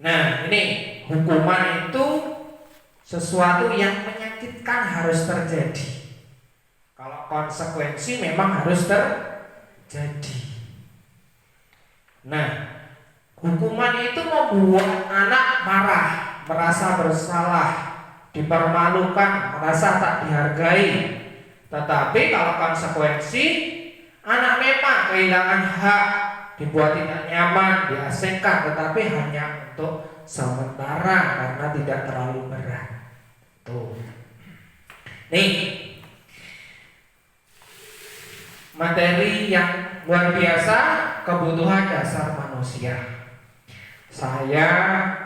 Nah, ini hukuman itu sesuatu yang menyakitkan harus terjadi. Kalau konsekuensi memang harus terjadi. Nah, hukuman itu membuat anak marah, merasa bersalah, dipermalukan, merasa tak dihargai. Tetapi kalau konsekuensi, anak memang kehilangan hak, dibuat tidak nyaman, diasingkan, tetapi hanya untuk sementara karena tidak terlalu berat. Tuh. Nih, materi yang luar biasa, kebutuhan dasar manusia. Saya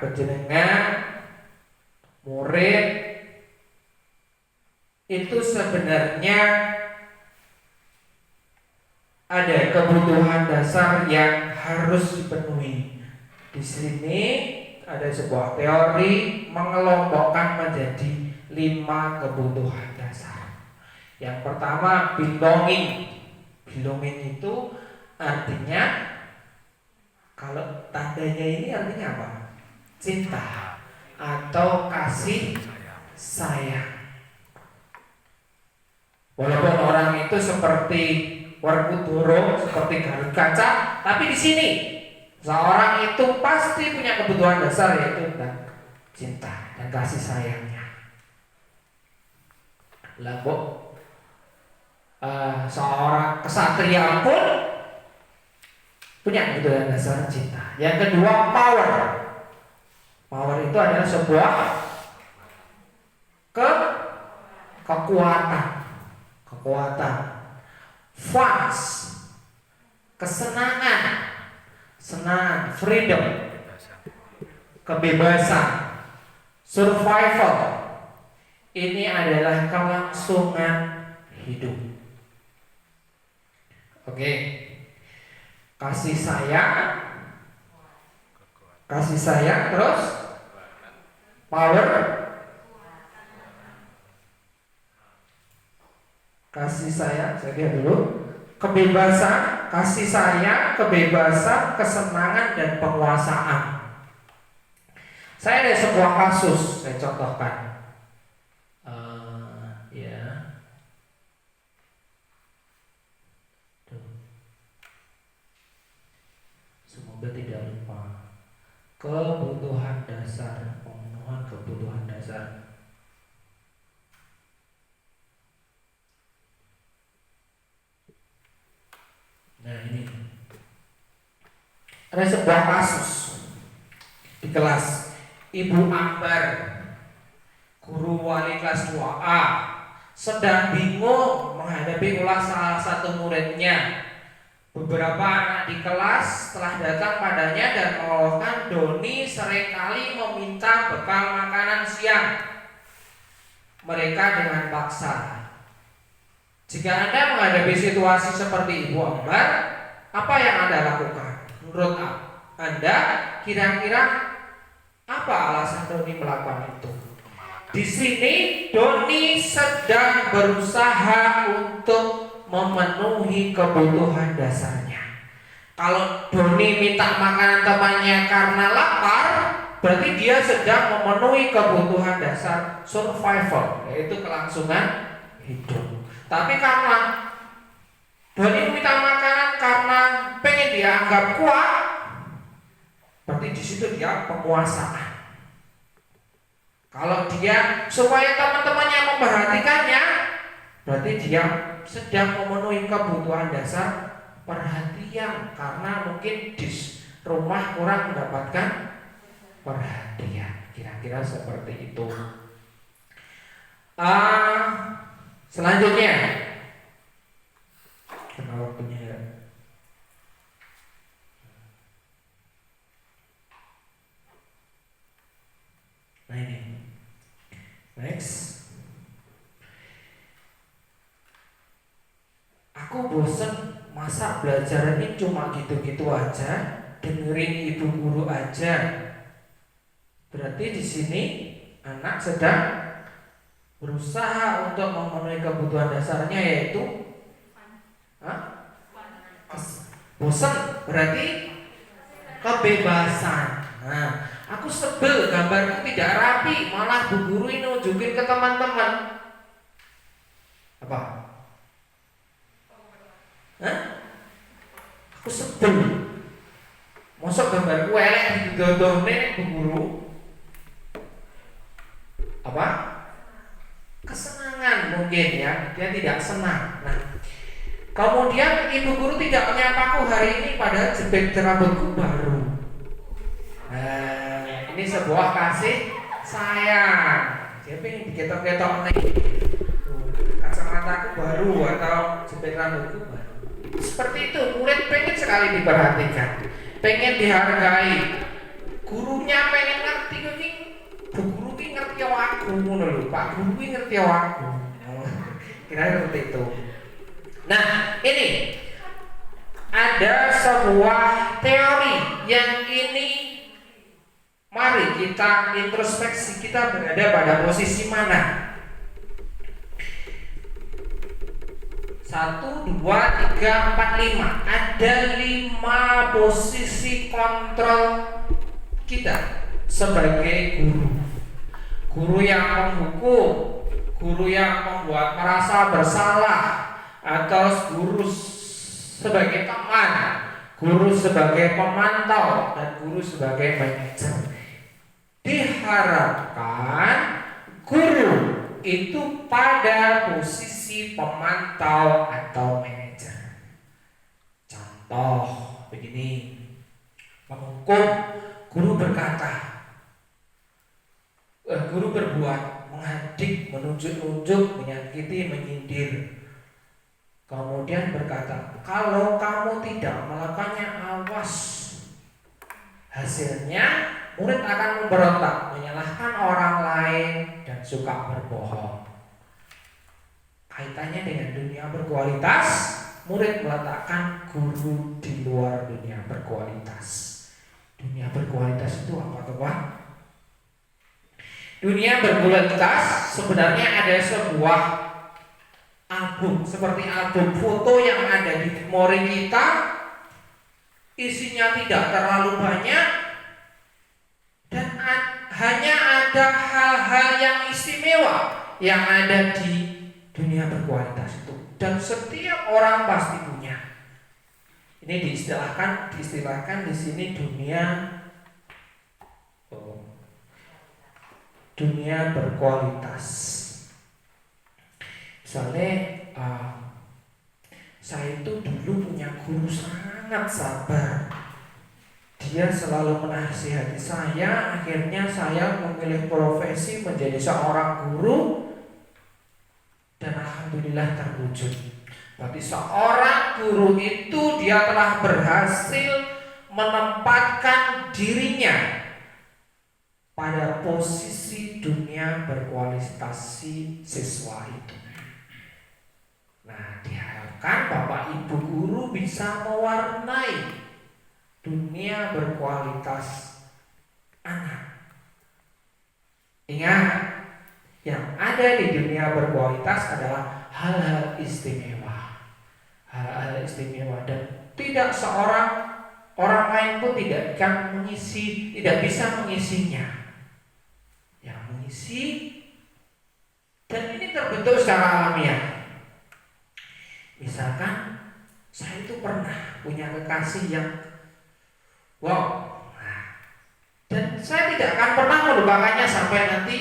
berjenengan murid itu sebenarnya ada kebutuhan dasar yang harus dipenuhi. Di sini ada sebuah teori mengelompokkan menjadi 5 kebutuhan dasar. Yang pertama, belonging. Belonging itu artinya, kalau tandanya ini artinya apa? Cinta atau kasih sayang. Walaupun orang itu seperti Werkudara, seperti Gatot Kaca, tapi di sini seorang itu pasti punya kebutuhan dasar, yaitu cinta dan kasih sayangnya. Lalu seorang kesatria pun punya kebutuhan dasar cinta. Yang kedua, power. Power itu adalah sebuah kekuatan. Fans, kesenangan, freedom, kebebasan, survival. Ini adalah kelangsungan hidup. Oke. Kasih sayang, terus power, kasih sayang, saya lihat dulu, kebebasan, kasih sayang, kebebasan, kesenangan, dan penguasaan. Saya ada sebuah kasus, saya contohkan. Semoga tidak lupa. Kebutuhan dasar, pemenuhan kebutuhan dasar. Nah, ini ada sebuah kasus di kelas. Ibu Ambar, guru wali kelas 2A, sedang bingung menghadapi ulas salah satu muridnya. Beberapa anak di kelas telah datang padanya dan mengeluhkan Doni seringkali meminta bekal makanan siang mereka dengan paksa. Jika Anda menghadapi situasi seperti Ibu Ambar, apa yang Anda lakukan? Menurut Anda, kira-kira apa alasan Doni melakukan itu? Di sini Doni sedang berusaha untuk memenuhi kebutuhan dasarnya. Kalau Doni minta makanan temannya karena lapar, berarti dia sedang memenuhi kebutuhan dasar survival, yaitu kelangsungan hidup. Tapi karena Doni minta makanan karena pengen dianggap kuat, berarti di situ dia penguasaan. Kalau dia supaya teman-temannya memperhatikannya, berarti dia sedang memenuhi kebutuhan dasar perhatian, karena mungkin di rumah kurang mendapatkan perhatian. Kira-kira seperti itu. Selanjutnya, karena waktunya ya. Nah ini, next. Aku bosen, masa belajar ini cuma gitu-gitu aja, dengerin ibu guru aja. Berarti di sini anak sedang berusaha untuk memenuhi kebutuhan dasarnya, yaitu bosan, berarti kebebasan. Nah, Aku sebel gambarku tidak rapi, malah bu guru ini nunjukin ke teman-teman. Apa? Hah? Aku sebel. Mosok gambarku elek didodone bu guru. Apa? Kesenangan mungkin ya, dia tidak senang. Nah, kemudian ibu guru tidak menyapaku hari ini padahal jepit rambutku baru. Nah, ini sebuah kasih sayang. Dia pengen diketok-ketok nih. Kacamataku baru atau jepit rambutku baru. Seperti itu, murid pengen sekali diperhatikan, pengen dihargai. Gurunya pengen ngerti ini. Bu guru ini ngerti aku, ngono Pak guru ini ngerti aku. Kira-kira seperti itu. Nah, ini ada sebuah teori yang ini mari kita introspeksi, kita berada pada posisi mana? 1, 2, 3, 4, 5. Ada 5 posisi kontrol kita sebagai guru. Guru yang menghukum, guru yang membuat merasa bersalah, atau guru sebagai teman, guru sebagai pemantau, dan guru sebagai manajer. Diharapkan guru itu pada posisi pemantau atau manajer. Contoh begini, menghukum, guru berkata, guru berbuat, menghadik, menunjuk-nunjuk, menyakiti, menyindir. Kemudian berkata, kalau kamu tidak melakukannya, awas. Hasilnya murid akan memberontak, menyalahkan orang lain, dan suka berbohong. Kaitannya dengan dunia berkualitas, murid meletakkan guru di luar dunia berkualitas. Dunia berkualitas itu apa tuh Pak? Dunia berkualitas sebenarnya ada sebuah album, seperti album foto yang ada di memori kita. Isinya tidak terlalu banyak dan hanya ada hal-hal yang istimewa yang ada di dunia berkualitas itu, dan setiap orang pasti punya. Ini diistilahkan di sini dunia berkualitas. Misalnya saya itu dulu punya guru sangat sabar. Dia selalu menasihati saya. Akhirnya saya memilih profesi menjadi seorang guru, dan alhamdulillah terwujud. Berarti seorang guru itu dia telah berhasil menempatkan dirinya pada posisi dunia berkualitas si siswa itu. Nah, diharapkan Bapak Ibu guru bisa mewarnai dunia berkualitas anak. Ingat, yang ada di dunia berkualitas adalah hal-hal istimewa. Hal-hal istimewa, dan tidak seorang orang lain pun tidak bisa mengisinya. Yang mengisi, dan ini terbentuk secara alamiah. Misalkan saya itu pernah punya kekasih yang wow, dan saya tidak akan pernah melupakannya sampai nanti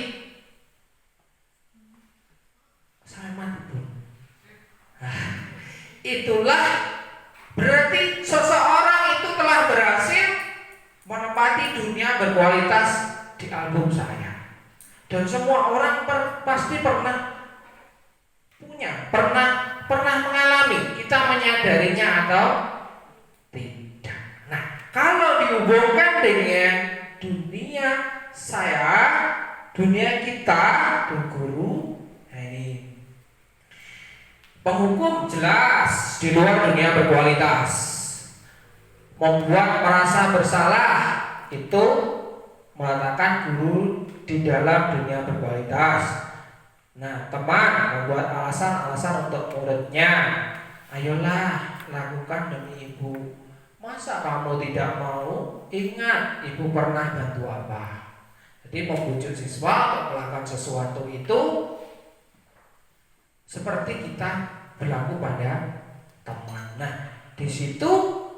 saya mati pun. Itulah berarti seseorang itu telah berhasil menempati dunia berkualitas di album saya. Dan semua orang pasti pernah punya, pernah mengalami, kita menyadarinya atau tidak. Nah, kalau dihubungkan dengan dunia saya, dunia kita, guru, nah ini penghukum jelas di luar dunia berkualitas, membuat merasa bersalah itu meletakkan guru di dalam dunia berkualitas. Nah, teman membuat alasan-alasan untuk muridnya, ayolah lakukan demi ibu, Masa kamu tidak mau? Ingat, ibu pernah bantu apa? Jadi membujuk siswa untuk melakukan sesuatu itu seperti kita berlaku pada teman. Nah, di situ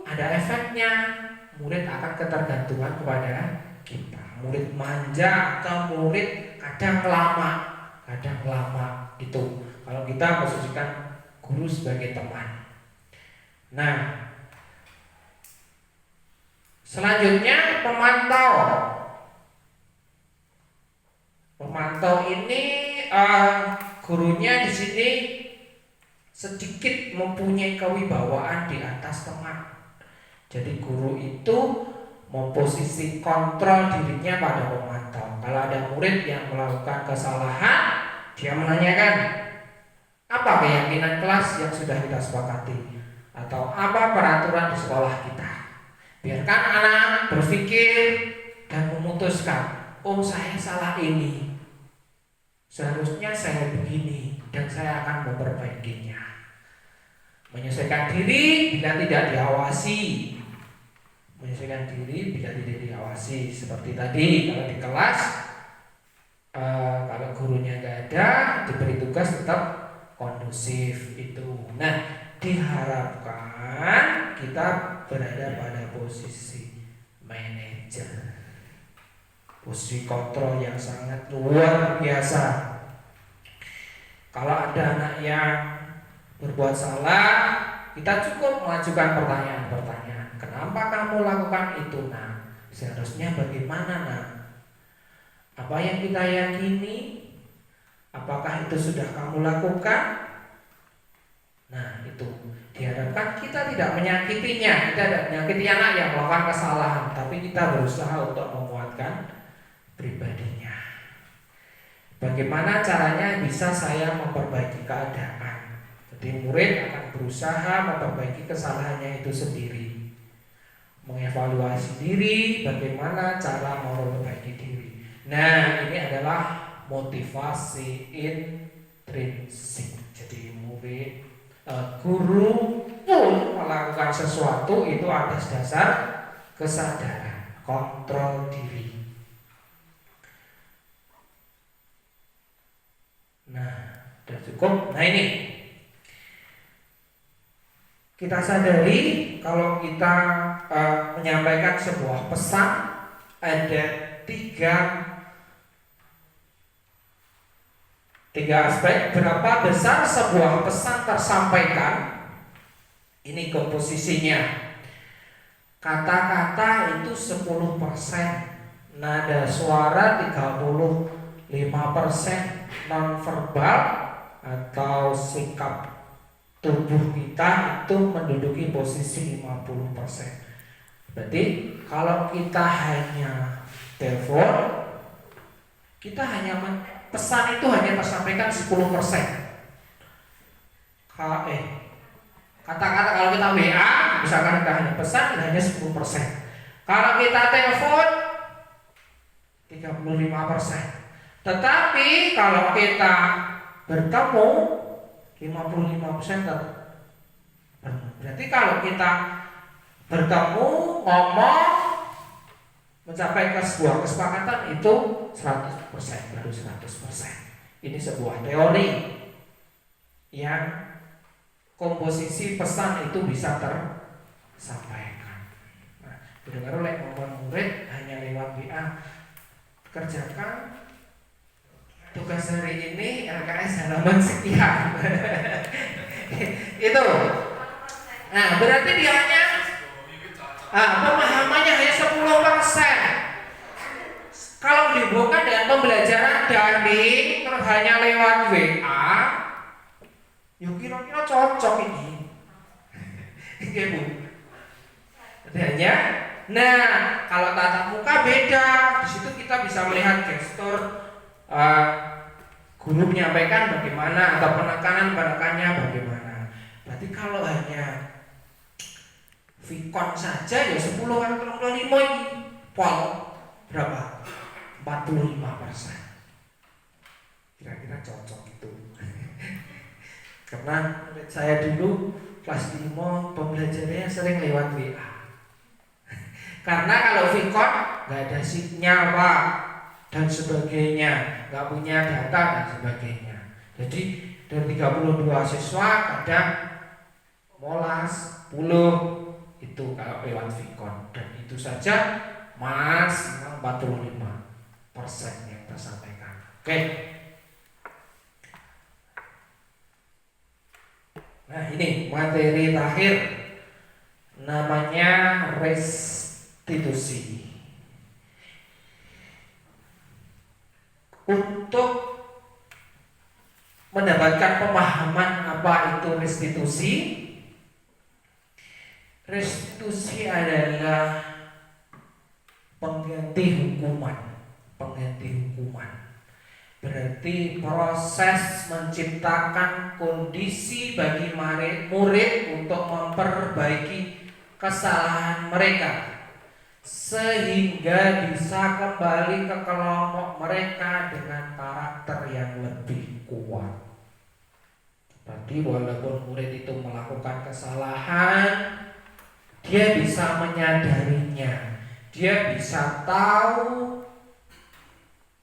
ada efeknya. Murid akan ketergantungan kepada kita. Murid manja atau murid kadang lama itu. Kalau kita posisikan guru sebagai teman. Nah, selanjutnya pemantau. Pemantau ini gurunya di sini sedikit mempunyai kewibawaan di atas teman. Jadi guru itu memposisi kontrol dirinya pada pemantau. Kalau ada murid yang melakukan kesalahan, dia menanyakan, apa keyakinan kelas yang sudah kita sepakati? Atau apa peraturan di sekolah kita? Biarkan anak berpikir dan memutuskan, oh saya salah ini, seharusnya saya begini, dan saya akan memperbaikinya. Menyesuaikan diri bila tidak diawasi. Menyesuaikan diri bila tidak diawasi. Seperti tadi, kalau di kelas kalau gurunya nggak ada, diberi tugas tetap kondusif itu. Nah, diharapkan kita berada pada posisi manajer, posisi kontrol yang sangat luar biasa. Kalau ada anak yang berbuat salah, kita cukup mengajukan pertanyaan-pertanyaan. Kenapa kamu lakukan itu, nak? Seharusnya bagaimana, nak? Apa yang kita yakini? Apakah itu sudah kamu lakukan? Nah, itu diharapkan kita tidak menyakitinya. Kita tidak menyakiti anak yang melakukan kesalahan, tapi kita berusaha untuk menguatkan pribadinya. Bagaimana caranya bisa saya memperbaiki keadaan? Jadi murid akan berusaha memperbaiki kesalahannya itu sendiri, mengevaluasi diri, bagaimana cara memperbaiki diri. Nah, ini adalah motivasi intrinsik. Jadi murid, guru pun melakukan sesuatu itu atas dasar kesadaran, kontrol diri. Nah, sudah cukup. Nah, ini kita sadari kalau kita menyampaikan sebuah pesan, ada tiga aspek. Berapa besar sebuah pesan tersampaikan, ini komposisinya. Kata-kata itu 10%, nada suara 35%, nonverbal atau sikap tubuh kita itu menduduki posisi 50%. Berarti kalau kita hanya telepon, kita hanya pesan itu hanya tersampaikan 10%. Kata-kata kalau kita WA, misalkan kita hanya pesan hanya 10%. Kalau kita telepon 35%. Tetapi kalau kita bertemu 55% berarti kalau kita bertemu, ngomong, mencapai ke sebuah kesepakatan itu 100%, baru 100%. Ini sebuah teori yang komposisi pesan itu bisa tersampaikan. Nah, dengar oleh murid hanya lewat WA, kerjakan tugas hari ini LKS halaman sekian. Itu. Nah, berarti dia hanya pemahamannya hanya 10%. Kalau dihubungkan dengan pembelajaran daring terus hanya lewat WA, yuk kira-kira cocok ini. Iya, Bu. Hanya. Nah, kalau tatap muka beda. Di situ kita bisa melihat gestur guru menyampaikan bagaimana atau penekanannya bagaimana. Berarti kalau hanya Vicon saja ya 10 kali 25 ini pol berapa? 45%. Kira-kira cocok itu. Karena menurut saya dulu kelas 5 pembelajarannya sering lewat WA. Karena kalau Vicon nggak ada SIP-nya Pak dan sebagainya, nggak punya data dan sebagainya. Jadi dari 32 siswa kadang molas 10 itu kalau lewat Vicon, dan itu saja maksimal 45% yang tersampaikan. Oke. Nah ini materi terakhir, namanya restitusi. Untuk mendapatkan pemahaman apa itu restitusi, restitusi adalah pengganti hukuman. Berarti proses menciptakan kondisi bagi murid untuk memperbaiki kesalahan mereka sehingga bisa kembali ke kelompok mereka dengan karakter yang lebih kuat. Berarti walaupun murid itu melakukan kesalahan, dia bisa menyadarinya, dia bisa tahu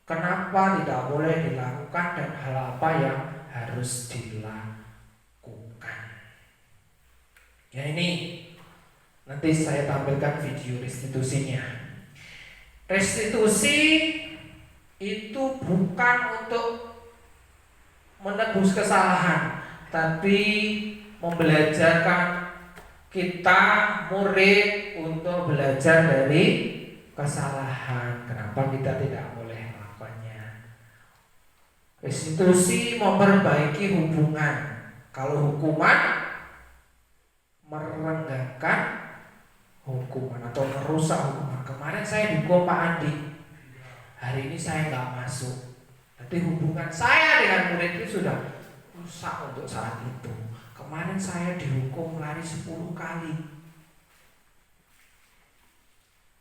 kenapa tidak boleh dilakukan dan hal apa yang harus dilakukan. Ya ini nanti saya tampilkan video restitusinya. Restitusi itu bukan untuk menebus kesalahan, tapi membelajarkan kita murid untuk belajar dari kesalahan. Kenapa kita tidak boleh melakukannya? Restitusi memperbaiki hubungan. Kalau hukuman merenggangkan hukuman atau merusak hukuman. Kemarin saya dihukum Pak Andi, hari ini saya nggak masuk. Tapi hubungan saya dengan murid itu sudah rusak untuk saat itu. Kemarin saya dihukum lari 10 kali.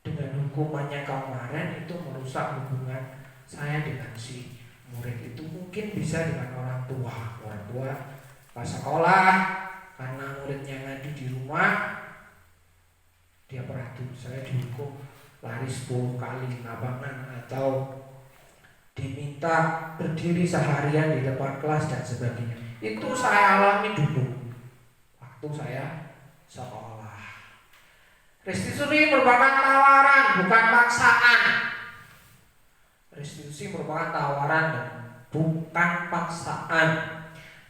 Dengan hukumannya kemarin itu merusak hubungan saya dengan si murid itu. Mungkin bisa dengan orang tua pas sekolah, karena muridnya ngadu di rumah, dia perhatian saya dihukum lari 10 kali lapangan, atau diminta berdiri seharian di depan kelas dan sebagainya. Itu saya alami dulu waktu saya sekolah. Restitusi merupakan tawaran, bukan paksaan. Restitusi merupakan tawaran dan bukan paksaan.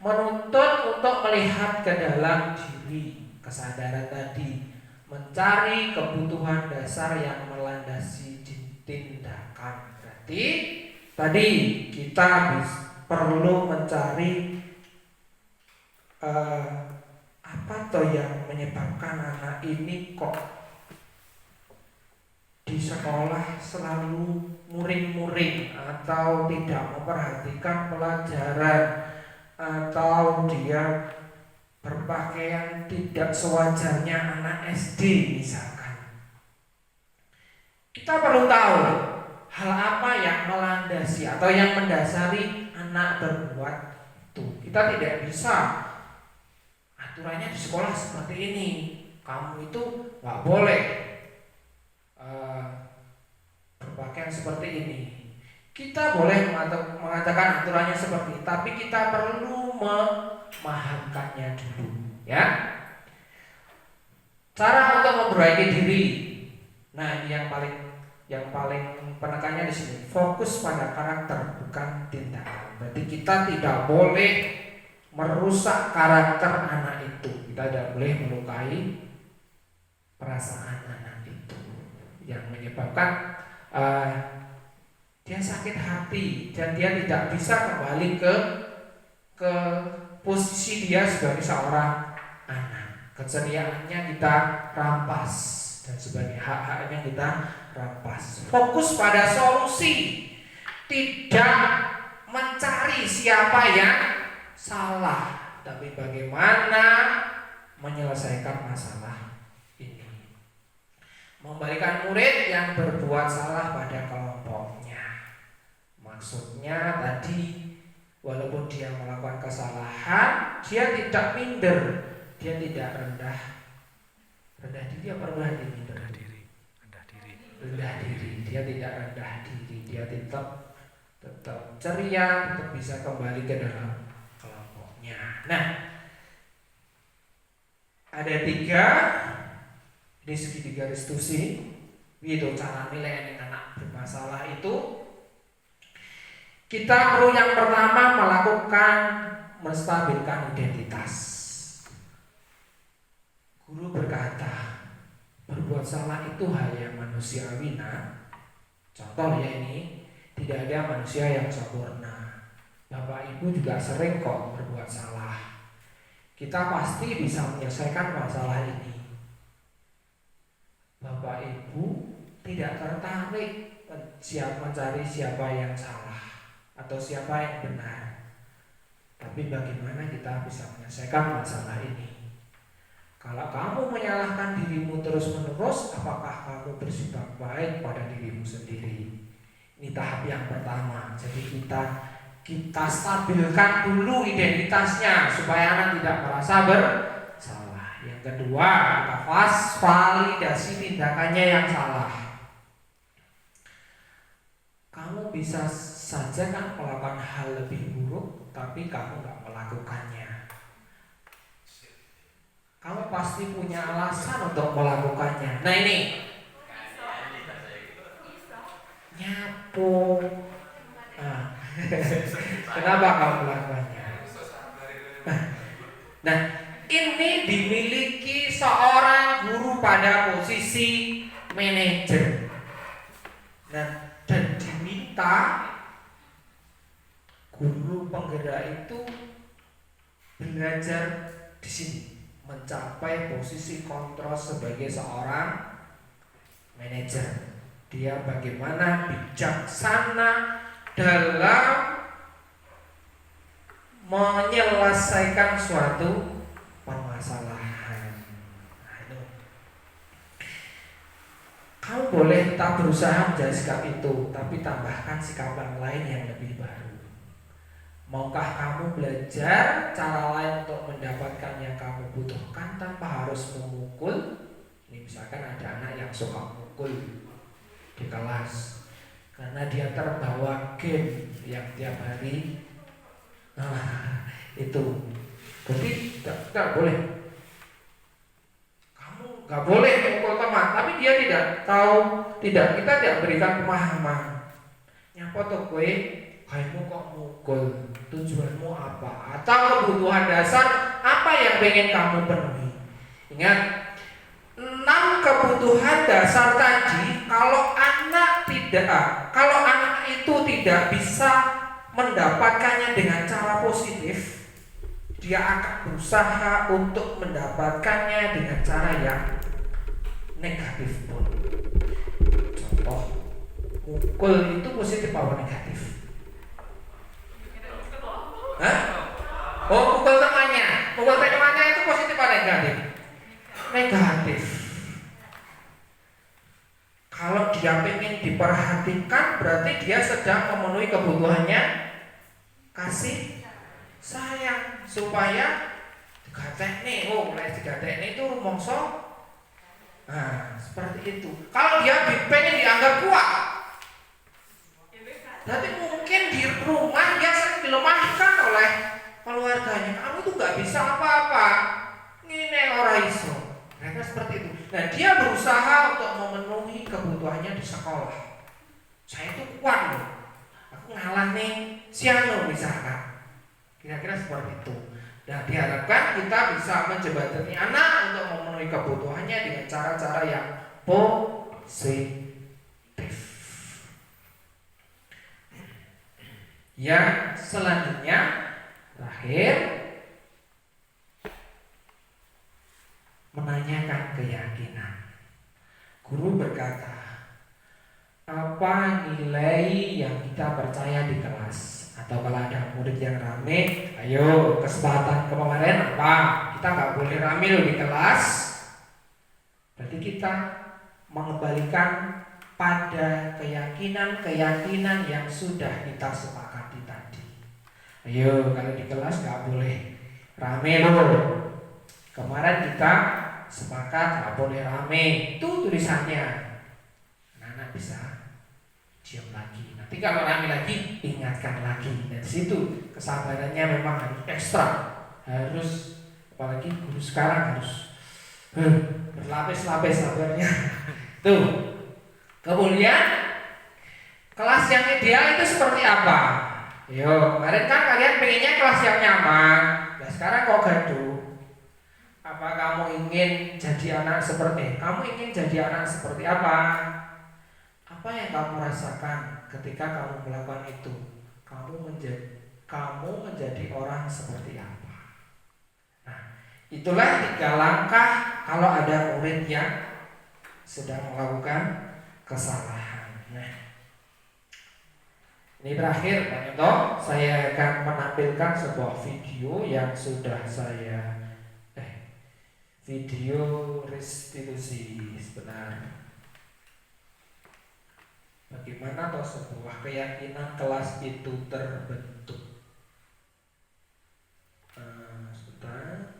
Menuntut untuk melihat ke dalam diri, kesadaran tadi, mencari kebutuhan dasar yang melandasi tindakan. Berarti tadi kita perlu mencari apa toh yang menyebabkan anak ini kok di sekolah selalu muring-muring, atau tidak memperhatikan pelajaran, atau dia berpakaian tidak sewajarnya anak SD misalkan. Kita perlu tahu hal apa yang melandasi atau yang mendasari anak berbuat itu. Kita tidak bisa aturannya di sekolah seperti ini, kamu itu nggak boleh berpakaian seperti ini. Kita boleh mengatakan aturannya seperti ini, tapi kita perlu memahamkannya dulu, ya. Cara untuk memperbaiki diri. Nah, ini yang paling penekannya di sini, fokus pada karakter bukan tindakan. Berarti kita tidak boleh merusak karakter anak itu. Kita tidak boleh melukai perasaan anak itu yang menyebabkan dia sakit hati dan dia tidak bisa kembali ke posisi dia sebagai seorang anak. Keceriaannya kita rampas dan sebagai hak-haknya kita rampas. Fokus pada solusi, tidak mencari siapa yang salah, tapi bagaimana menyelesaikan masalah ini. Membalikan murid yang berbuat salah pada kelompoknya. Maksudnya tadi, walaupun dia melakukan kesalahan, dia tidak minder, dia tidak rendah diri, apa rendah diri? rendah diri. Dia tidak rendah diri, dia tetap ceria, tetap bisa kembali ke dalam kelompoknya. Nah, ada 3 ini segitiga restitusi. Itu cara nilai anak bermasalah itu. Kita perlu yang pertama melakukan menstabilkan identitas. Guru berkata, berbuat salah itu hal yang manusiawi. Nah, contoh ya ini, tidak ada manusia yang sempurna. Bapak Ibu juga sering kok berbuat salah. Kita pasti bisa menyelesaikan masalah ini. Bapak Ibu tidak tertarik mencari siapa yang salah atau siapa yang benar. Tapi bagaimana kita bisa menyelesaikan masalah ini? Kalau kamu menyalahkan dirimu terus-menerus, apakah kamu bersifat baik pada dirimu sendiri? Ini tahap yang pertama. Jadi kita stabilkan dulu identitasnya supaya anak tidak merasa bersalah. Yang kedua, kita validasi tindakannya yang salah. Kamu bisa saja kan melakukan hal lebih buruk, tapi kamu nggak melakukannya. Kamu pasti punya alasan untuk melakukannya. Nah ini, nyapu. Kenapa kamu melakukannya? Nah, ini dimiliki seorang guru pada posisi manajer. Nah, dan diminta guru penggerak itu belajar di sini, mencapai posisi kontrol sebagai seorang manajer. Dia bagaimana bijaksana dalam menyelesaikan suatu permasalahan. Nah, itu. Kamu boleh tak berusaha menjadi sikap itu, tapi tambahkan sikap yang lain yang lebih baru. Maukah kamu belajar cara lain untuk mendapatkan yang kamu butuhkan tanpa harus memukul? Ini misalkan ada anak yang suka memukul di kelas karena dia terbawa game yang tiap hari. Nah, itu. Jadi tidak boleh. Gak boleh memukul teman, tapi dia tidak tahu, kita tidak berikan pemahaman. Nyapa tuh kue, kayakmu kok mukul, tujuanmu apa? Atau kebutuhan dasar apa yang pengen kamu penuhi? Ingat, 6 kebutuhan dasar tadi, kalau anak itu tidak bisa mendapatkannya dengan cara positif, dia akan berusaha untuk mendapatkannya dengan cara yang negatif pun. Contoh, mukul itu positif atau negatif? Hah? Oh, mukul temannya itu positif atau negatif? Negatif. Kalau dia ingin diperhatikan, berarti dia sedang memenuhi kebutuhannya kasih sayang, supaya digatekne, mulai digatekne itu rumongso. Nah, seperti itu. Kalau dia pengen dianggap kuat, berarti mungkin di rumah dia sering dilemahkan oleh keluarganya. Kamu tuh nggak bisa apa-apa, ngene ora iso. Mereka seperti itu. Nah, dia berusaha untuk memenuhi kebutuhannya di sekolah. Saya itu kuat loh, aku ngalah nih Siano misalkan. Kira-kira seperti itu. Nah, diharapkan kita bisa menjembatani anak untuk memenuhi kebutuhannya dengan cara-cara yang positif. Yang selanjutnya, terakhir, menanyakan keyakinan. Guru berkata, apa nilai yang kita percaya di kelas? Atau kalau ada murid yang rame, ayo kesempatan kemarin apa? Kita nggak boleh rame loh di kelas. Berarti kita mengembalikan pada keyakinan yang sudah kita sepakati tadi. Ayo kalau di kelas nggak boleh rame loh. Kemarin kita sepakat nggak boleh rame, itu tulisannya. Nah, bisa diam lagi. Nanti kalau rame lagi, ingatkan lagi. Dan di situ kesabarannya memang harus ekstra, harus, apalagi guru sekarang harus berlapis-lapis sabarnya. Tuh. Kemudian kelas yang ideal itu seperti apa? Yo, kemarin kan kalian pengennya kelas yang nyaman. Nah sekarang kok gaduh? Apa kamu ingin jadi anak seperti? Kamu ingin jadi anak seperti apa? Apa yang kamu rasakan ketika kamu melakukan itu? Kamu menjadi orang seperti apa? Nah, itulah 3 langkah kalau ada murid yang sedang melakukan kesalahan. Nah, ini terakhir Pak Nyoto, saya akan menampilkan sebuah video yang sudah saya video restitusi sebenarnya. Bagaimana toh sebuah keyakinan kelas itu terbentuk? Sebentar.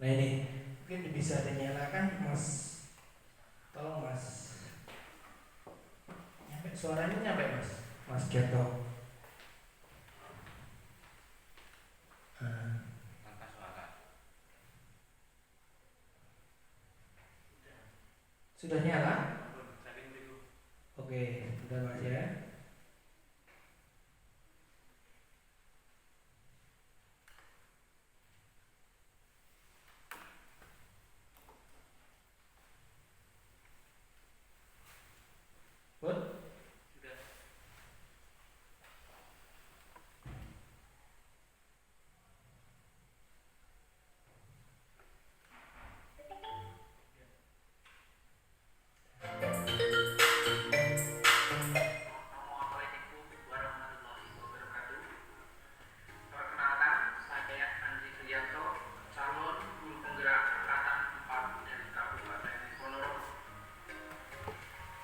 Nah ini mungkin bisa dinyalakan Mas, tolong Mas, nyampe suaranya nyampe Mas, Mas Geto. Tanpa suara. Sudah nyala? Oke, sudah Mas ya.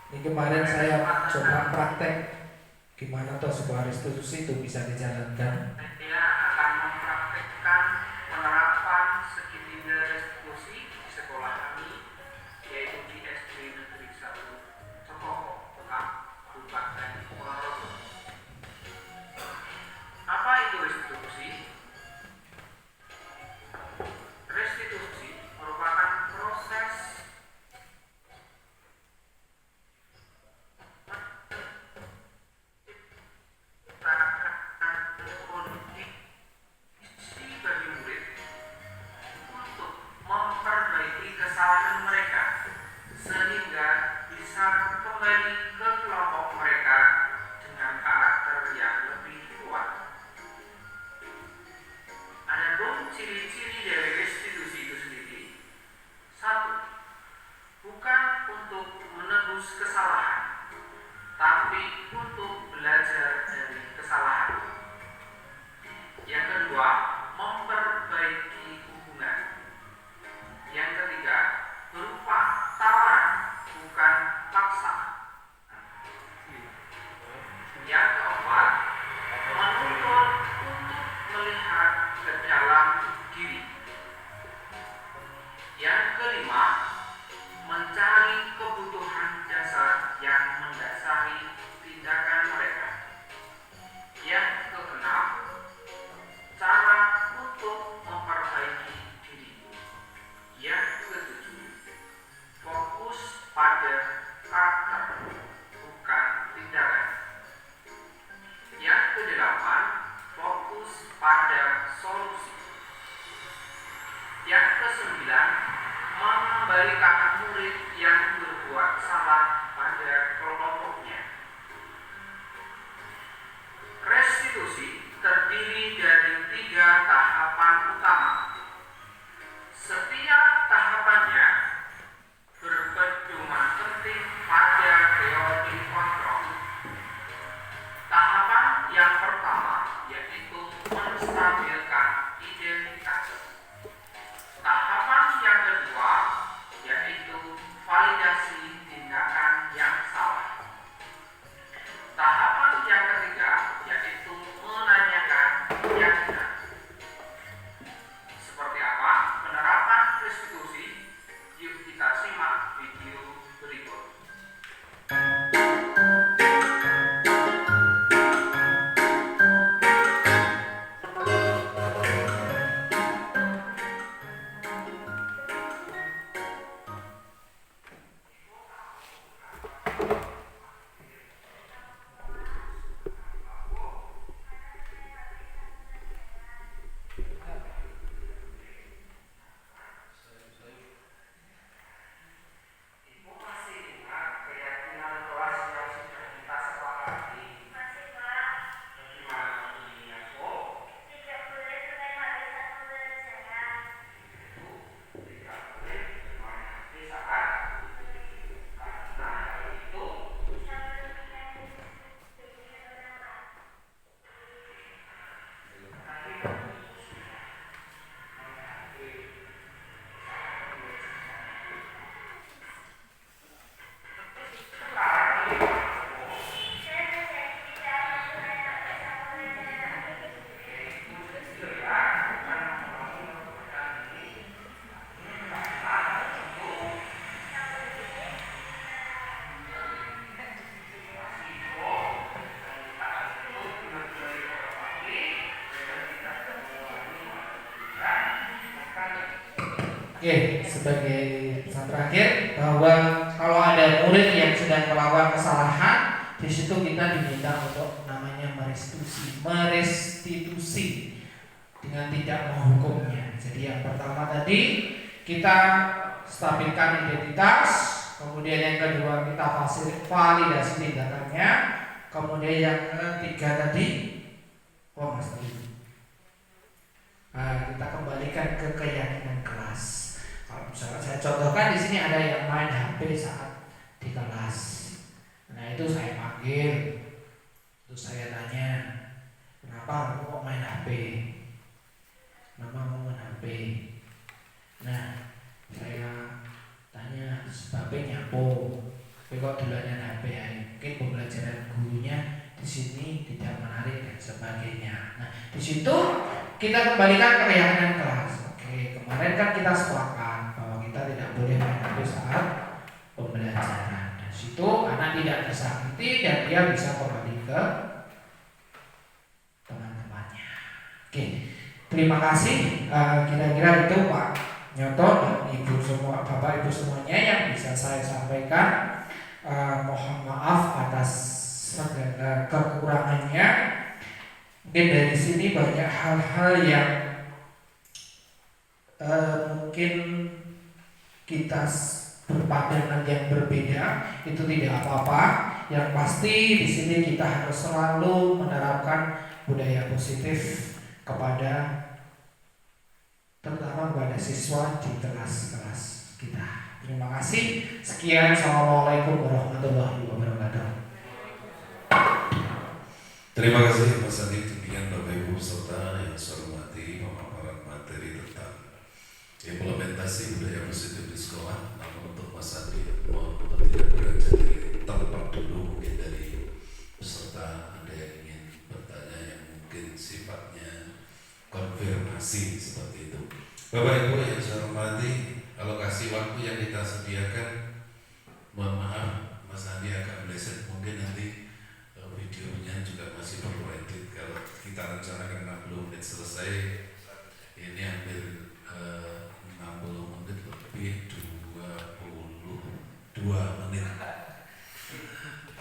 Ini kemarin saya coba praktek gimana toh sebuah restitusi itu bisa dijalankan. Saya akan mempraktekkan penerapan segitiga restitusi di sekolah kami, yaitu di SD Negeri 1 Cokoko, Kabupaten Ponorogo. Apa itu restitusi? Restitusi merupakan proses memperbaiki kesalahan mereka sehingga bisa kembali ke kelompok mereka dengan karakter yang lebih kuat. Adapun ciri-ciri dari restitusi itu sendiri: 1. Bukan untuk menebus kesalahan, tapi untuk belajar dari kesalahan. Yang kedua, memperbaiki hubungan. Yang ketiga, berupa tawaran, bukan paksa. Yang keempat, menuntut untuk melihat ke dalam diri. Yang kelima, mencari kebutuhan dasar yang mendasari tindakan mereka. Yang keenam, cara untuk memperbaiki diri. Yang ketujuh, fokus pada karakter, bukan tindakan. Yang kedelapan, fokus pada solusi. Yang kesembilan, mengembalikan murid yang berbuat salah pada kelompoknya. Restitusi terdiri dari 3 tahapan utama. Setiap tahapan yaitu menstabilkan identitas. Tahapan yang kedua yaitu validasi tindakan yang salah. Tahapan yang ketiga yaitu menanyakan keyakinan. Seperti apa penerapan restitusi? Yuk kita simak video berikut. Ibu masih ingat keyakinan kelas yang sudah kita sepakati? Masih, Pak. Bagaimana bunyinya, Bu? Tidak boleh selain habis saat pembelajaran. Itu tidak boleh bermain HP saat karena hal itu Bisa merugikan diri dan orang lain. nanti kamu sudah main HP saat pembelajaran. Sekarang bagaimana, Bu? Saya berjanji tidak akan selain habis saat pembelajaran. Ibu kecil ya, bukan mengulangi perbuatan ini karena itu Oke, sebagai pesan terakhir bahwa kalau ada murid yang sedang melakukan kesalahan, di situ kita diminta untuk namanya merestitusi dengan tidak menghukumnya. Jadi yang pertama tadi kita stabilkan identitas, kemudian yang kedua kita validasi tindakannya, kemudian yang ketiga tadi, Mas tadi. Kita kembalikan ke keyakinan kelas. Kalau misalnya saya contohkan di sini ada yang main HP saat di kelas. Nah itu saya panggil, terus saya tanya, kenapa kamu kok main HP? Kenapa kamu main HP? Nah saya tanya sebabnya nyapo, tapi kok duluan HP ya? Mungkin pembelajaran gurunya di sini tidak menarik dan sebagainya. Nah di situ kita kembalikan ke keyakinan kelas. Oke, kemarin kan kita sepakat bahwa kita tidak boleh main HP saat pembelajaran. Dan situ anak tidak tersakiti dan dia bisa kembali ke teman-temannya. Oke, terima kasih. Kira-kira itu Pak Nyoto dan Ibu semua, Bapak Ibu semuanya yang bisa saya sampaikan. Mohon maaf atas segala kekurangannya. Mungkin dari sini banyak hal-hal yang mungkin kita berpandangan yang berbeda, itu tidak apa-apa. Yang pasti di sini kita harus selalu menerapkan budaya positif kepada terutama kepada siswa di kelas-kelas kita. Terima kasih. Sekian. Assalamualaikum warahmatullahi wabarakatuh. Terima kasih Mas Andi. Demikian Bapak Ibu peserta yang saya hormati, pemaparan materi tentang implementasi budaya positif di sekolah. Namun untuk Mas Andi mohon untuk tidak beranjak dari tempat dulu, mungkin dari peserta ada yang ingin bertanya yang mungkin sifatnya konfirmasi seperti itu. Bapak Ibu yang saya hormati, alokasi waktu yang kita sediakan, mohon maaf Mas Andi agak meleset, mungkin nanti videonya juga masih perlu edit. Kalau kita rencanakan 60 menit selesai, ini hampir 60 menit lebih 22 menit.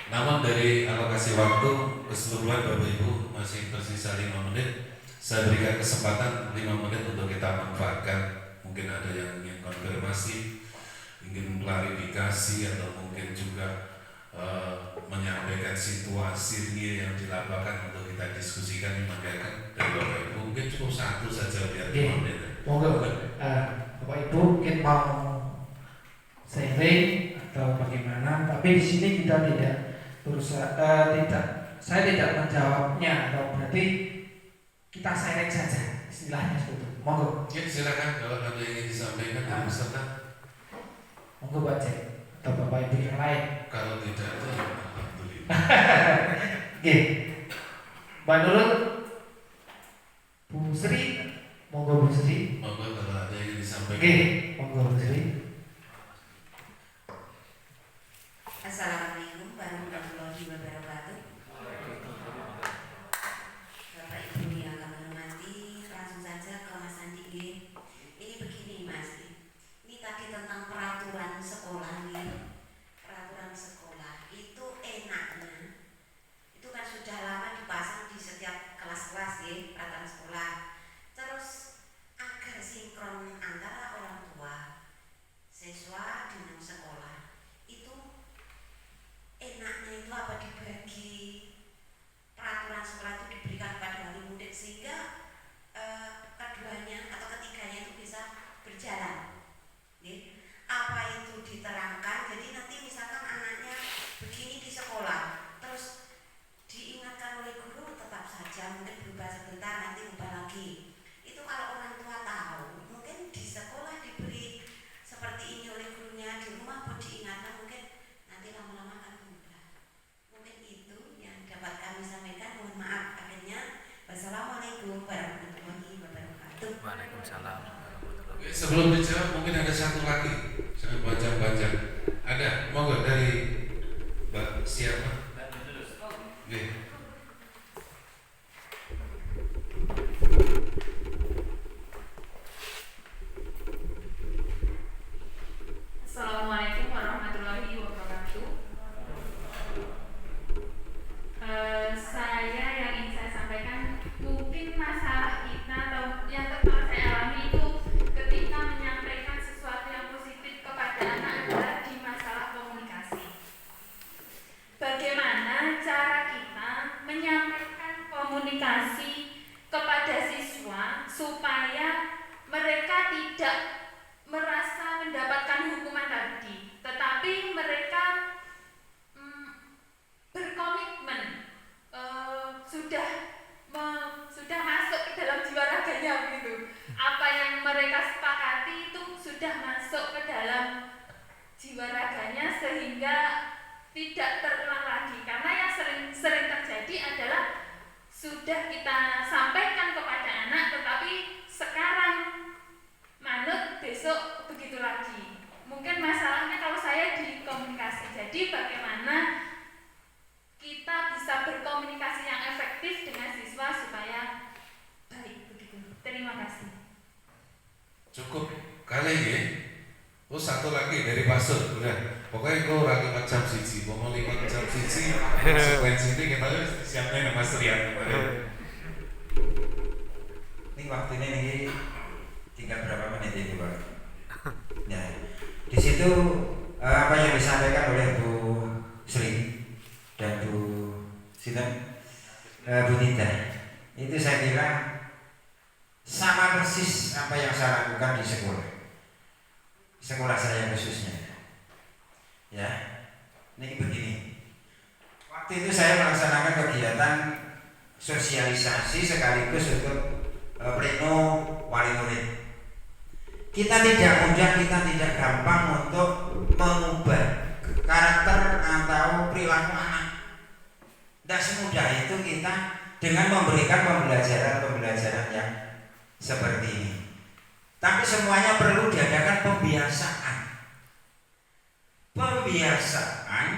Namun dari alokasi waktu keseluruhan Bapak Ibu masih tersisa 5 menit. Saya berikan kesempatan 5 menit untuk kita manfaatkan. Mungkin ada yang ingin konfirmasi, ingin klarifikasi, atau mungkin juga menyampaikan situasi real yang di lapangan untuk kita diskusikan, dimanfaatkan dari Bapak Ibu. Mungkin cukup satu saja biar 5 menit. Monggo Bapak Ibu mungkin mau sharing atau bagaimana, tapi di sini kita tidak berusaha saya tidak menjawabnya, atau berarti kita sharing saja istilahnya seperti itu. Monggo. Ya, silakan kalau ada yang ingin disampaikan dari peserta. Monggo Pak Cek atau Bapak Ibu yang lain. Kalau tidak ada, ya alhamdulillah. Oke. Mbak Nurul, Bu Sri, monggo Bu Sri. Monggo kalau ada yang ingin disampaikan. Oke, monggo Bu Sri. Assalamualaikum warahmatullahi wabarakatuh. Bapak Ibu yang kami hormati, langsung saja ke Mas Andi. Ini begini Mas, ini tadi tentang peraturan sekolah nih. Peraturan sekolah itu enaknya, itu kan sudah lama dipasang di setiap kelas-kelas ya, peraturan sekolah. Terus agar sinkron antara orang tua, siswa dengan sekolah itu enaknya itu apa dibagi peraturan sekolah itu diberikan kepada wali murid sehingga keduanya atau ketiganya itu bisa berjalan. Apa itu diterangkan, jadi nanti misalkan anaknya begini di sekolah terus diingatkan oleh guru tetap saja mungkin berubah sebentar nanti ubah lagi. Itu kalau orang tua tahu mungkin di sekolah diberi seperti ini oleh gurunya, di rumah pun diingatkan mungkin nanti lama-lama akan berubah. Mungkin itu yang dapat kami sampaikan. Mohon maaf akhirnya. Wassalamualaikum warahmatullahi wabarakatuh. Waalaikumsalam. Oke, sebelum dijawab mungkin ada satu lagi. Jangan panjang-panjang. Ada, monggo dari Mbak siapa? Oke. Assalamualaikum warahmatullahi wabarakatuh. Saya yang ingin saya sampaikan, mungkin masalah kita atau yang telah saya alami itu ketika menyampaikan sesuatu yang positif kepada anak adalah di masalah komunikasi. Bagaimana cara kita menyampaikan komunikasi kepada siswa supaya mereka tidak merasa mendapatkan hukuman tadi, tetapi mereka berkomitmen, sudah masuk ke dalam jiwa raganya begitu. Apa yang mereka sepakati itu sudah masuk ke dalam jiwa raganya sehingga tidak terulang lagi. Karena yang sering terjadi adalah sudah kita sampaikan kepada anak, tetapi sekarang manut, besok begitu lagi. Mungkin masalahnya kalau saya di komunikasi. Jadi bagaimana kita bisa berkomunikasi yang efektif dengan siswa supaya baik begitu. Terima kasih. Cukup kali ya. Oh, satu lagi dari Pasur, udah. Pokoknya gue orang 5 jam siji, mau 5 jam siji. Sequence ini kita harus siapin Mas Rian kemarin. Ini waktunya nih tinggal berapa menit ini Pak? Ya, di situ apa yang disampaikan oleh Bu Sri dan Bu Bu Nita itu saya kira sama persis apa yang saya lakukan di sekolah saya khususnya. Ya, ini begini. Waktu itu saya melaksanakan kegiatan sosialisasi sekaligus untuk pleno wali murid. Kita tidak mudah, kita tidak gampang untuk mengubah karakter atau perilaku anak. Tidak semudah itu kita dengan memberikan pembelajaran yang seperti ini. Tapi semuanya perlu diadakan pembiasaan. Pembiasaan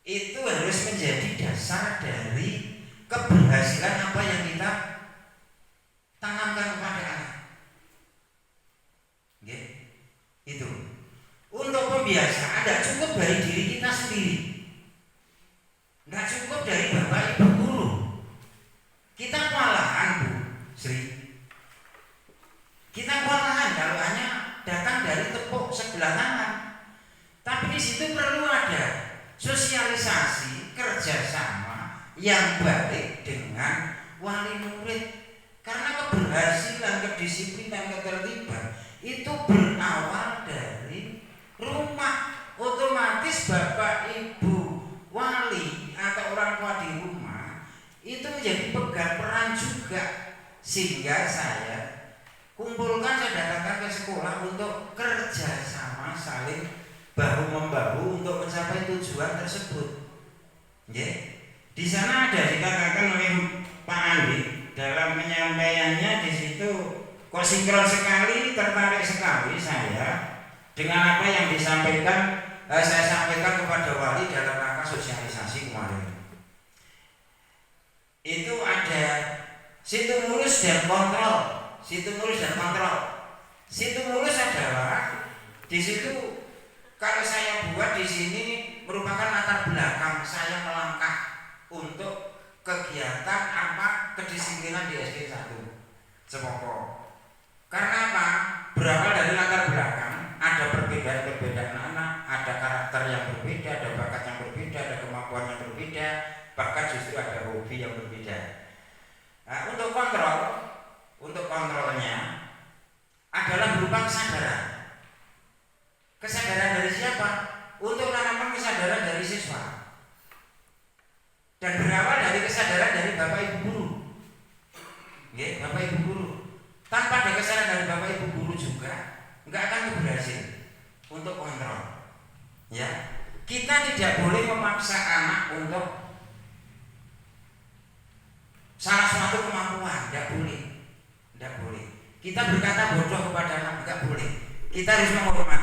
itu harus menjadi dasar dari keberhasilan apa yang kita tanamkan kepada anak. Itu untuk pembiasaan tidak cukup dari diri kita sendiri, tidak cukup dari bapak ibu guru. Kita kewalahan Bu Sri, kita kewalahan kalau hanya datang dari tepuk sebelah tangan. Tapi di situ perlu ada sosialisasi kerjasama yang baik dengan wali murid, karena keberhasilan, kedisiplinan, ketertiban itu berawal dari rumah. Otomatis bapak ibu wali atau orang tua di rumah itu menjadi peran juga, sehingga saya kumpulkan, saya datangkan ke sekolah untuk kerja sama, saling bahu membahu untuk mencapai tujuan tersebut. Di sana ada dikatakan oleh Pak Andi dalam penyampaiannya, di situ kok sinkron sekali, tertarik sekali saya dengan apa yang disampaikan. Saya sampaikan kepada wali dalam rangka sosialisasi kemarin. Itu ada stimulus dan kontrol. Stimulus dan kontrol. Stimulus adalah di situ, kalau saya buat di sini merupakan latar belakang saya melangkah untuk kegiatan apa kedisiplinan di SD 1 Cepoko. Karena apa? Berawal dari latar belakang, ada perbedaan-perbedaan anak, ada karakter yang berbeda, ada bakat yang berbeda, ada kemampuan yang berbeda, bahkan justru ada hobi yang berbeda. Nah, untuk kontrolnya adalah berupa kesadaran. Kesadaran dari siapa? Untuk menanamkan kesadaran dari siswa. Dan berawal dari kesadaran dari Bapak Ibu guru. Bapak Ibu guru. Tanpa ada kesadaran dari Bapak Ibu guru juga nggak akan berhasil untuk kontrol. Kita tidak boleh memaksa anak untuk salah suatu kemampuan, tidak boleh. Kita berkata bodoh kepada anak, nggak boleh. Kita harus menghormati.